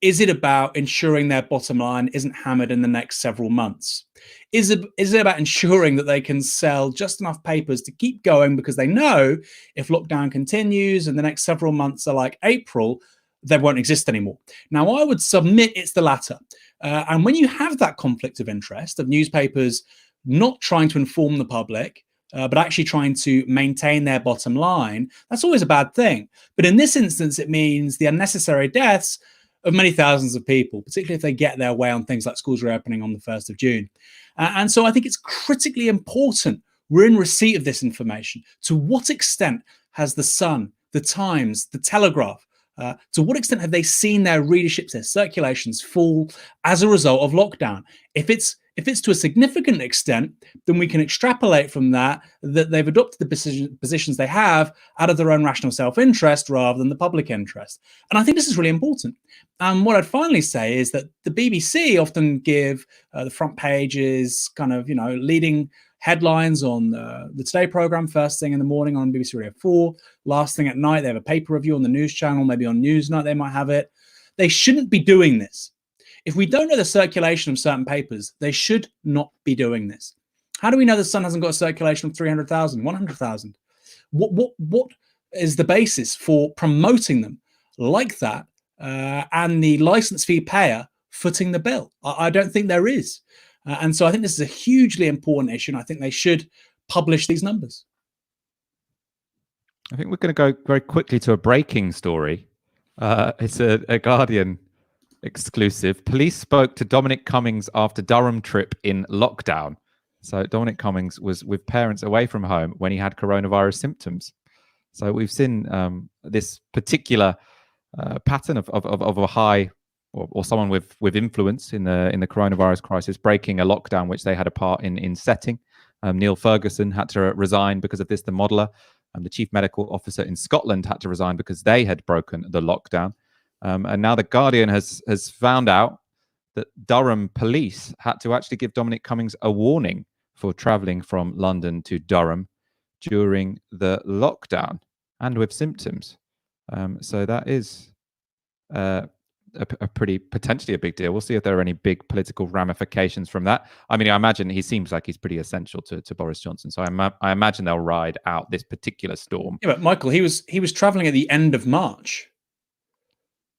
is it about ensuring their bottom line isn't hammered in the next several months? Is it about ensuring that they can sell just enough papers to keep going, because they know if lockdown continues and the next several months are like April, they won't exist anymore? Now, I would submit it's the latter. And when you have that conflict of interest of newspapers not trying to inform the public, but actually trying to maintain their bottom line, that's always a bad thing. But in this instance, it means the unnecessary deaths of many thousands of people, particularly if they get their way on things like schools reopening on the 1st of June. And so I think it's critically important we're in receipt of this information. To what extent has the Sun, the Times, the Telegraph, to what extent have they seen their readerships, their circulations fall as a result of lockdown? If it's to a significant extent, then we can extrapolate from that they've adopted the positions they have out of their own rational self-interest rather than the public interest. And I think this is really important. And what I'd finally say is that the BBC often give the front pages kind of, leading headlines on the Today programme, first thing in the morning on BBC Radio 4, last thing at night. They have a paper review on the news channel, maybe on Newsnight they might have it. They shouldn't be doing this. If we don't know the circulation of certain papers, they should not be doing this. How do we know the Sun hasn't got a circulation of 300,000, 100,000? What is the basis for promoting them like that and the license fee payer footing the bill? I don't think there is. And so I think this is a hugely important issue, and I think they should publish these numbers. I think we're going to go very quickly to a breaking story. It's a Guardian exclusive. Police spoke to Dominic Cummings after Durham trip in lockdown. So Dominic Cummings was with parents away from home when he had coronavirus symptoms. So we've seen this particular pattern of a high or someone with influence in the coronavirus crisis breaking a lockdown which they had a part in setting. Neil Ferguson had to resign because of this. The modeller and the chief medical officer in Scotland had to resign because they had broken the lockdown. And now the Guardian has found out that Durham police had to actually give Dominic Cummings a warning for travelling from London to Durham during the lockdown and with symptoms. So that is a pretty potentially a big deal. We'll see if there are any big political ramifications from that. I mean, I imagine he seems like he's pretty essential to Boris Johnson. So I imagine they'll ride out this particular storm. Yeah, but Michael, he was travelling at the end of March.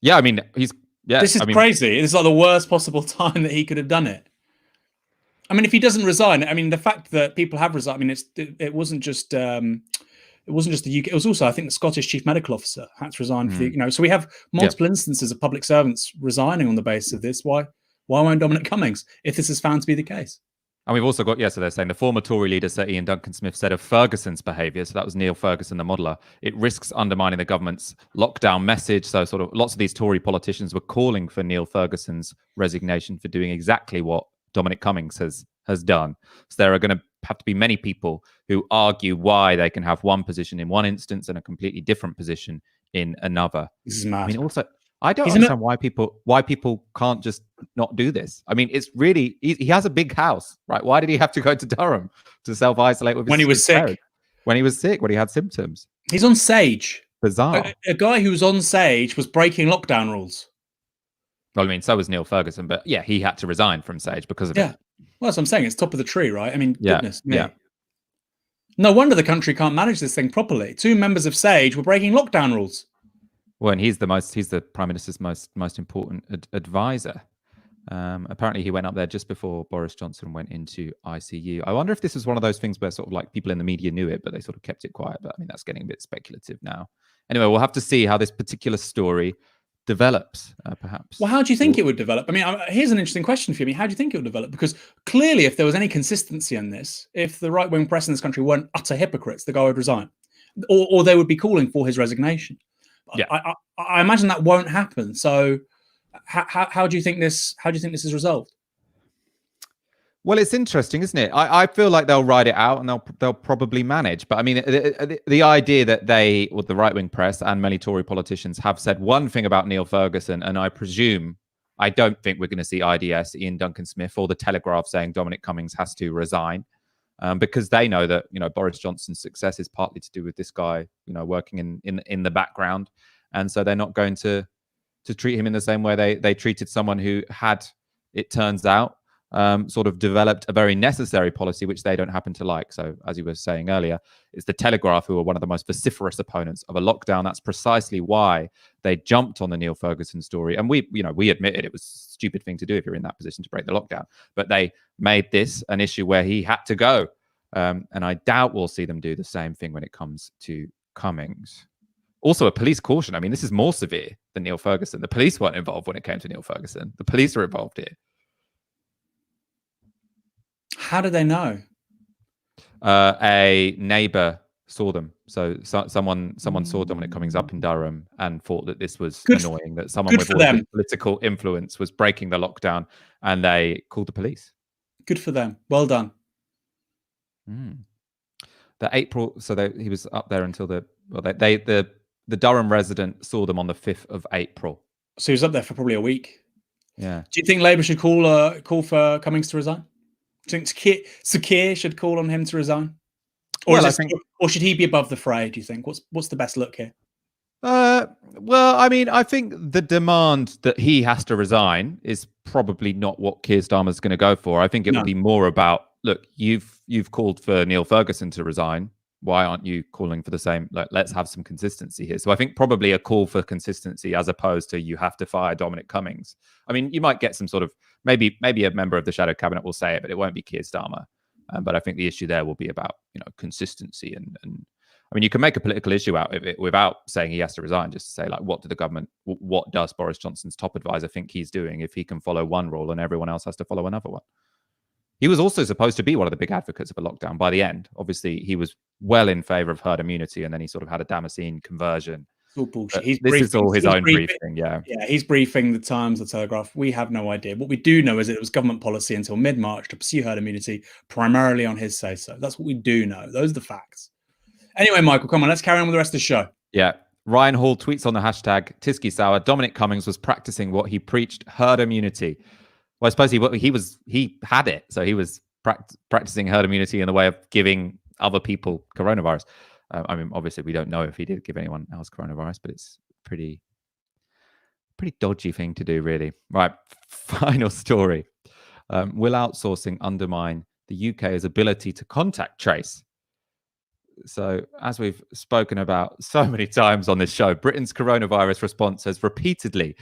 Yeah, I mean, this is crazy. It's like the worst possible time that he could have done it. I mean, if he doesn't resign, I mean, the fact that people have resigned, I mean, it wasn't just the UK. It was also, I think, the Scottish chief medical officer had to resign for the, so we have multiple instances of public servants resigning on the basis of this. Why won't Dominic Cummings if this is found to be the case? And we've also got, so they're saying the former Tory leader, Sir Ian Duncan-Smith, said of Ferguson's behaviour, so that was Neil Ferguson, the modeller, it risks undermining the government's lockdown message. So sort of lots of these Tory politicians were calling for Neil Ferguson's resignation for doing exactly what Dominic Cummings has done. So there are going to have to be many people who argue why they can have one position in one instance and a completely different position in another. This is mad. I mean, also, I don't understand why people can't just not do this. I mean, it's really he has a big house, right? Why did he have to go to Durham to self-isolate with when he was sick? When he was sick, when he had symptoms. He's on Sage. Bizarre. A guy who was on Sage was breaking lockdown rules. Well, I mean, so was Neil Ferguson, but yeah, he had to resign from Sage because of it. Well, that's what I'm saying. It's top of the tree, right? I mean, goodness me. Yeah. No wonder the country can't manage this thing properly. 2 members of Sage were breaking lockdown rules. Well, and he's the Prime Minister's most important advisor. Apparently, he went up there just before Boris Johnson went into ICU. I wonder if this was one of those things where sort of like people in the media knew it, but they sort of kept it quiet. But I mean, that's getting a bit speculative now. Anyway, we'll have to see how this particular story develops, perhaps. Well, how do you think it would develop? I mean, here's an interesting question for you. I mean, how do you think it would develop? Because clearly, if there was any consistency in this, if the right-wing press in this country weren't utter hypocrites, the guy would resign, or they would be calling for his resignation. Yeah. I imagine that won't happen. So, how do you think this? How do you think this is resolved? Well, it's interesting, isn't it? I feel like they'll ride it out and they'll probably manage. But I mean, the idea that the right-wing press and many Tory politicians have said one thing about Neil Ferguson, and I don't think we're going to see IDS, Ian Duncan-Smith, or the Telegraph saying Dominic Cummings has to resign, because they know that Boris Johnson's success is partly to do with this guy working in the background, and so they're not going to treat him in the same way they treated someone who had, it turns out, sort of developed a very necessary policy which they don't happen to like. So as you were saying earlier, it's the Telegraph who are one of the most vociferous opponents of a lockdown. That's precisely why they jumped on the Neil Ferguson story. And we admitted it was a stupid thing to do if you're in that position to break the lockdown. But they made this an issue where he had to go. And I doubt we'll see them do the same thing when it comes to Cummings. Also, a police caution. I mean, this is more severe than Neil Ferguson. The police weren't involved when it came to Neil Ferguson. The police are involved here. How did they know? A neighbour saw them. So someone saw Dominic Cummings up in Durham and thought that this was annoying, that someone with all this political influence was breaking the lockdown, and they called the police. Good for them. Well done. The April, he was up there until the Durham resident saw them on the 5th of April. So he was up there for probably a week. Yeah. Do you think Labour should call for Cummings to resign? Do you think Sakir should call on him to resign? Or, or should he be above the fray, do you think? What's the best look here? Well, I mean, I think the demand that he has to resign is probably not what Keir Starmer's going to go for. I think it would be more about, look, you've called for Neil Ferguson to resign. Why aren't you calling for the same? Like, let's have some consistency here. So I think probably a call for consistency as opposed to you have to fire Dominic Cummings. I mean, you might get some sort of maybe a member of the shadow cabinet will say it, but it won't be Keir Starmer. But I think the issue there will be about consistency and I mean, you can make a political issue out of it without saying he has to resign. Just to say, like, what does Boris Johnson's top advisor think he's doing if he can follow one rule and everyone else has to follow another one? He was also supposed to be one of the big advocates of a lockdown by the end. Obviously, he was well in favor of herd immunity, and then he sort of had a Damascene conversion. It's all bullshit. This is all his own briefing. Yeah, he's briefing the Times, the Telegraph. We have no idea. What we do know is that it was government policy until mid-March to pursue herd immunity primarily on his say-so. That's what we do know. Those are the facts. Anyway, Michael, come on, let's carry on with the rest of the show. Yeah. Ryan Hall tweets on the hashtag Tisky Sour, Dominic Cummings was practicing what he preached, herd immunity. Well, I suppose he had it. So he was practicing herd immunity in the way of giving other people coronavirus. I mean, obviously, we don't know if he did give anyone else coronavirus, but it's pretty dodgy thing to do, really. Right. Final story. Will outsourcing undermine the UK's ability to contact trace? So, as we've spoken about so many times on this show, Britain's coronavirus response has repeatedly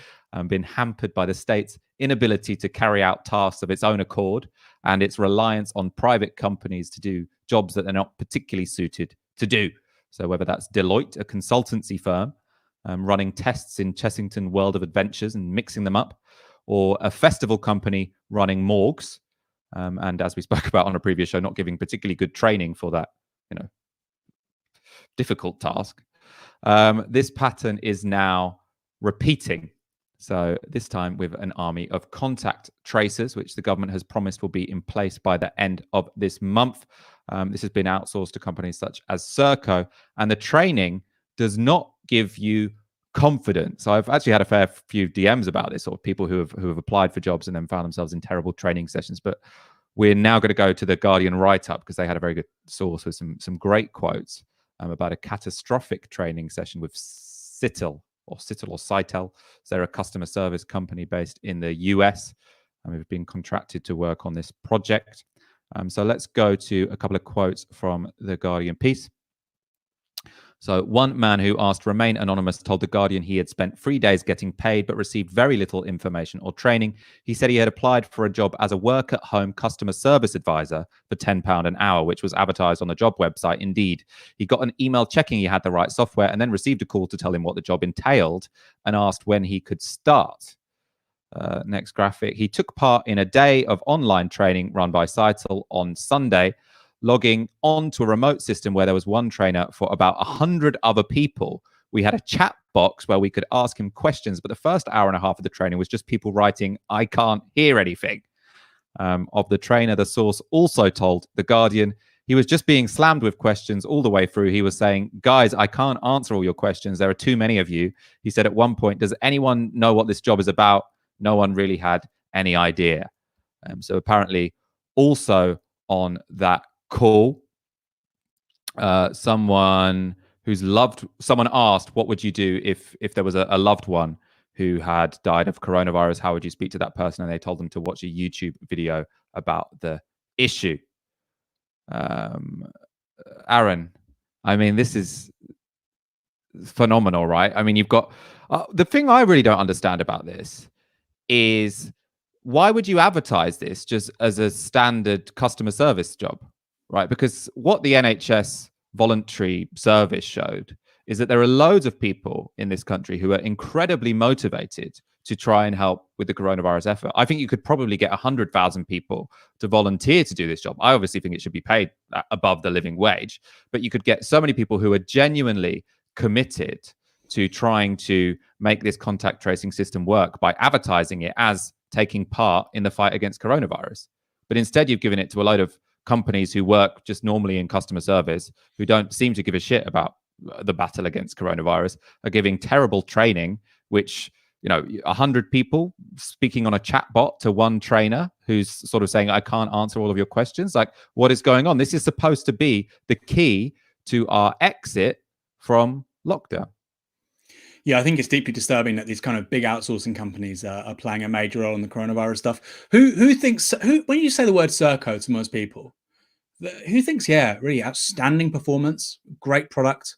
been hampered by the state's inability to carry out tasks of its own accord and its reliance on private companies to do jobs that they're not particularly suited to do. So whether that's Deloitte, a consultancy firm, running tests in Chessington World of Adventures and mixing them up, or a festival company running morgues, and as we spoke about on a previous show, not giving particularly good training for that, difficult task. This pattern is now repeating. So this time with an army of contact tracers, which the government has promised will be in place by the end of this month. This has been outsourced to companies such as Serco, and the training does not give you confidence. So I've actually had a fair few DMs about this, or people who have applied for jobs and then found themselves in terrible training sessions. But we're now going to go to the Guardian write-up because they had a very good source with some great quotes about a catastrophic training session with Citel. So they're a customer service company based in the US, and we've been contracted to work on this project. So let's go to a couple of quotes from the Guardian piece. So one man who asked to remain anonymous told the Guardian he had spent 3 days getting paid but received very little information or training. He said he had applied for a job as a work-at-home customer service advisor for £10 an hour, which was advertised on the job website Indeed. He got an email checking he had the right software and then received a call to tell him what the job entailed and asked when he could start. Next graphic. He took part in a day of online training run by Citel on Sunday, logging on to a remote system where there was one trainer for about 100 other people. We had a chat box where we could ask him questions, but the first hour and a half of the training was just people writing, "I can't hear anything." Of the trainer, the source also told The Guardian he was just being slammed with questions all the way through. He was saying, "Guys, I can't answer all your questions. There are too many of you." He said at one point, "Does anyone know what this job is about?" No one really had any idea. So apparently also on that call, someone asked, what would you do if there was a loved one who had died of coronavirus? How would you speak to that person? And they told them to watch a YouTube video about the issue. Aaron, I mean, this is phenomenal, right? I mean, you've got the thing I really don't understand about this is why would you advertise this just as a standard customer service job, right? Because what the NHS voluntary service showed is that there are loads of people in this country who are incredibly motivated to try and help with the coronavirus effort. I think you could probably get 100,000 people to volunteer to do this job. I obviously think it should be paid above the living wage, but you could get so many people who are genuinely committed to trying to make this contact tracing system work by advertising it as taking part in the fight against coronavirus. But instead, you've given it to a load of companies who work just normally in customer service, who don't seem to give a shit about the battle against coronavirus, are giving terrible training, which 100 people speaking on a chat bot to one trainer who's sort of saying, I can't answer all of your questions. Like, what is going on? This is supposed to be the key to our exit from lockdown. Yeah, I think it's deeply disturbing that these kind of big outsourcing companies are playing a major role in the coronavirus stuff. Who thinks, when you say the word Serco to most people, who thinks, yeah, really outstanding performance, great product,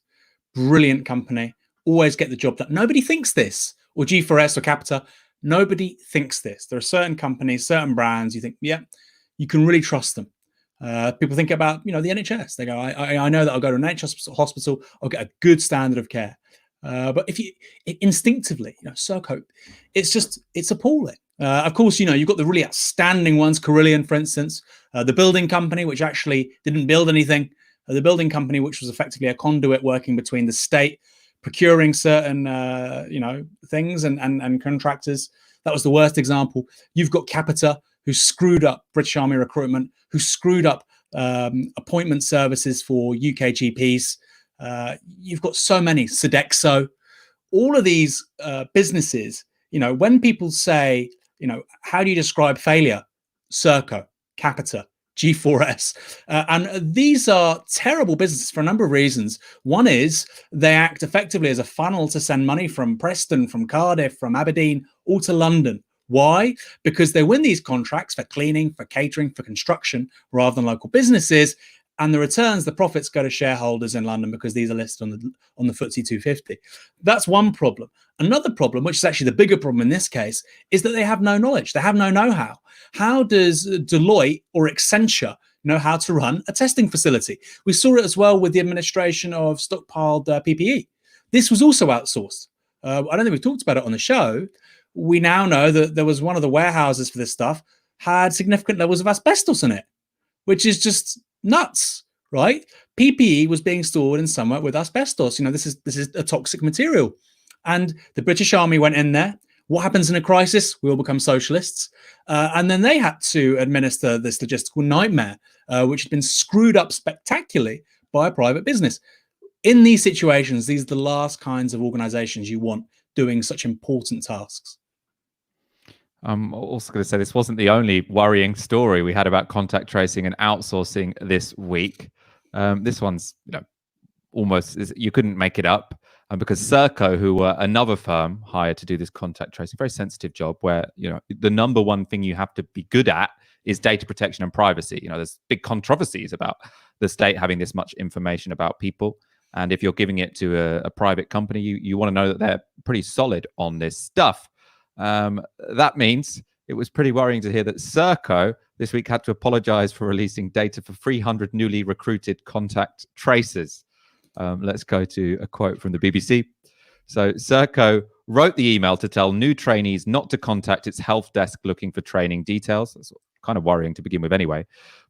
brilliant company, always get the job done? Nobody thinks this. Or G4S or Capita, nobody thinks this. There are certain companies, certain brands, you think, yeah, you can really trust them. People think about, the NHS. They go, I know that I'll go to an NHS hospital, I'll get a good standard of care. But if you instinctively, Serco, it's appalling. Of course, you've got the really outstanding ones, Carillion, for instance, the building company, which actually didn't build anything. The building company, which was effectively a conduit working between the state, procuring certain, things and contractors. That was the worst example. You've got Capita, who screwed up British Army recruitment, who screwed up appointment services for UK GPs. You've got so many, Sodexo, all of these businesses. When people say, how do you describe failure? Serco, Capita, G4S. And these are terrible businesses for a number of reasons. One is they act effectively as a funnel to send money from Preston, from Cardiff, from Aberdeen, all to London. Why? Because they win these contracts for cleaning, for catering, for construction, rather than local businesses. And the returns, the profits go to shareholders in London because these are listed on the FTSE 250. That's one problem. Another problem, which is actually the bigger problem in this case, is that they have no knowledge. They have no know-how. How does Deloitte or Accenture know how to run a testing facility? We saw it as well with the administration of stockpiled PPE. This was also outsourced. I don't think we've talked about it on the show. We now know that there was one of the warehouses for this stuff had significant levels of asbestos in it, which is just nuts, right? PPE was being stored in somewhere with asbestos. This is a toxic material. And the British Army went in there. What happens in a crisis? We all become socialists. And then they had to administer this logistical nightmare, which had been screwed up spectacularly by a private business. In these situations, these are the last kinds of organizations you want doing such important tasks. I'm also going to say this wasn't the only worrying story we had about contact tracing and outsourcing this week. This one's, almost, you couldn't make it up. Because Serco, who were another firm hired to do this contact tracing, very sensitive job where, the number one thing you have to be good at is data protection and privacy. There's big controversies about the state having this much information about people. And if you're giving it to a private company, you want to know that they're pretty solid on this stuff. That means it was pretty worrying to hear that Serco this week had to apologize for releasing data for 300 newly recruited contact tracers. Let's go to a quote from the BBC. So Serco wrote the email to tell new trainees not to contact its help desk looking for training details. That's kind of worrying to begin with anyway.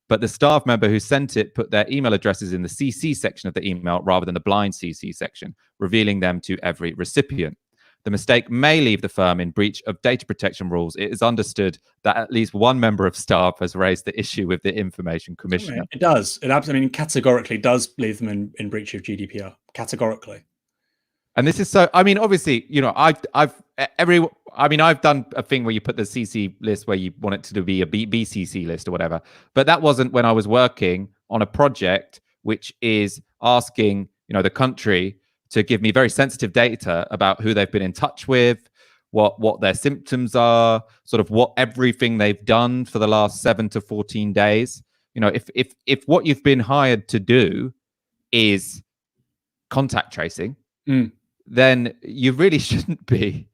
But the staff member who sent it put their email addresses in the CC section of the email rather than the blind CC section, revealing them to every recipient. The mistake may leave the firm in breach of data protection rules. It is understood that at least one member of staff has raised the issue with the Information Commissioner. It does. It absolutely, categorically does leave them in breach of GDPR. Categorically. And this is so. Obviously, I've done a thing where you put the CC list where you want it to be a BCC list or whatever. But that wasn't when I was working on a project which is asking, the country to give me very sensitive data about who they've been in touch with, what their symptoms are, sort of what everything they've done for the last 7 to 14 days. If what you've been hired to do is contact tracing, then you really shouldn't be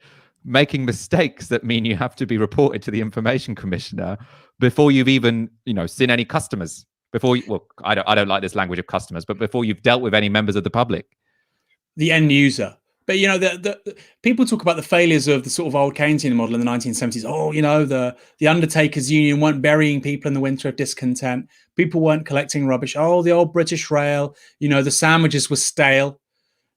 making mistakes that mean you have to be reported to the Information Commissioner before you've even, seen any customers. I don't like this language of customers, but before you've dealt with any members of the public. The end user. But, the people talk about the failures of the sort of old Keynesian model in the 1970s. Oh, the Undertakers Union weren't burying people in the winter of discontent. People weren't collecting rubbish. Oh, the old British Rail, the sandwiches were stale.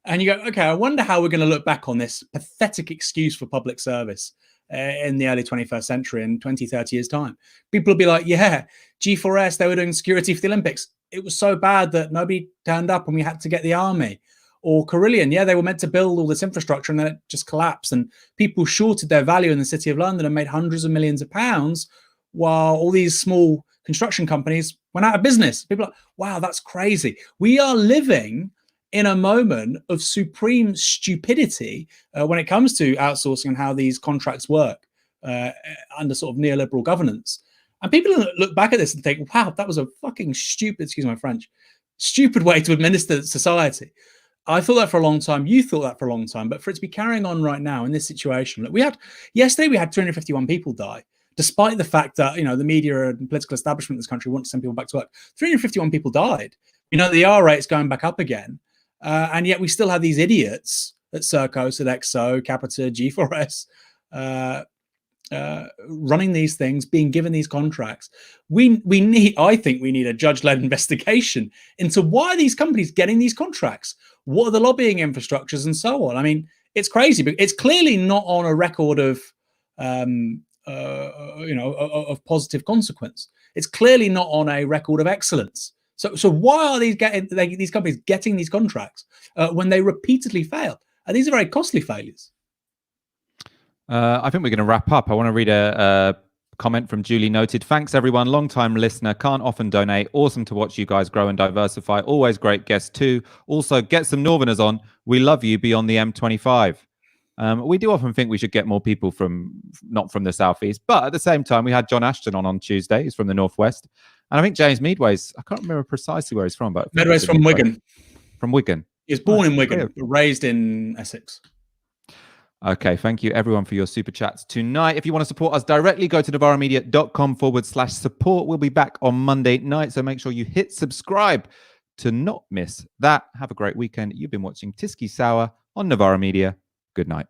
And you go, okay, I wonder how we're going to look back on this pathetic excuse for public service in the early 21st century in 20, 30 years' time. People will be like, yeah, G4S, they were doing security for the Olympics. It was so bad that nobody turned up and we had to get the army. Or Carillion, yeah, they were meant to build all this infrastructure and then it just collapsed, and people shorted their value in the City of London and made hundreds of millions of pounds, while all these small construction companies went out of business. People are like, wow, that's crazy. We are living in a moment of supreme stupidity when it comes to outsourcing and how these contracts work under sort of neoliberal governance. And people look back at this and think, wow, that was a fucking stupid, excuse my French, stupid way to administer society. I thought that for a long time. You thought that for a long time. But for it to be carrying on right now in this situation, look, yesterday we had 351 people die, despite the fact that, you know, the media and political establishment of this country want to send people back to work. 351 people died. You know, the R rate's going back up again. And yet we still have these idiots at Serco, Sodexo, Capita, G4S, running these things, being given these contracts. I think we need a judge-led investigation into why are these companies getting these contracts? What are the lobbying infrastructures and so on? I mean, it's crazy, but it's clearly not on a record of, of positive consequence. It's clearly not on a record of excellence. So why are these companies getting these contracts when they repeatedly fail? And these are very costly failures. I think we're going to wrap up. I want to read a comment from Julie Noted. Thanks, everyone. Long-time listener. Can't often donate. Awesome to watch you guys grow and diversify. Always great guests, too. Also, get some Northerners on. We love you beyond the M25. We do often think we should get more people not from the Southeast. But at the same time, we had John Ashton on Tuesday. He's from the Northwest. And I think James Meadway's, I can't remember precisely where he's from. But Meadway's from Wigan. From Wigan. He was born in Wigan, but raised in Essex. Okay, thank you everyone for your super chats tonight. If you want to support us directly, go to novaramedia.com/support. We'll be back on Monday night, so make sure you hit subscribe to not miss that. Have a great weekend. You've been watching Tysky Sour on Novara Media. Good night.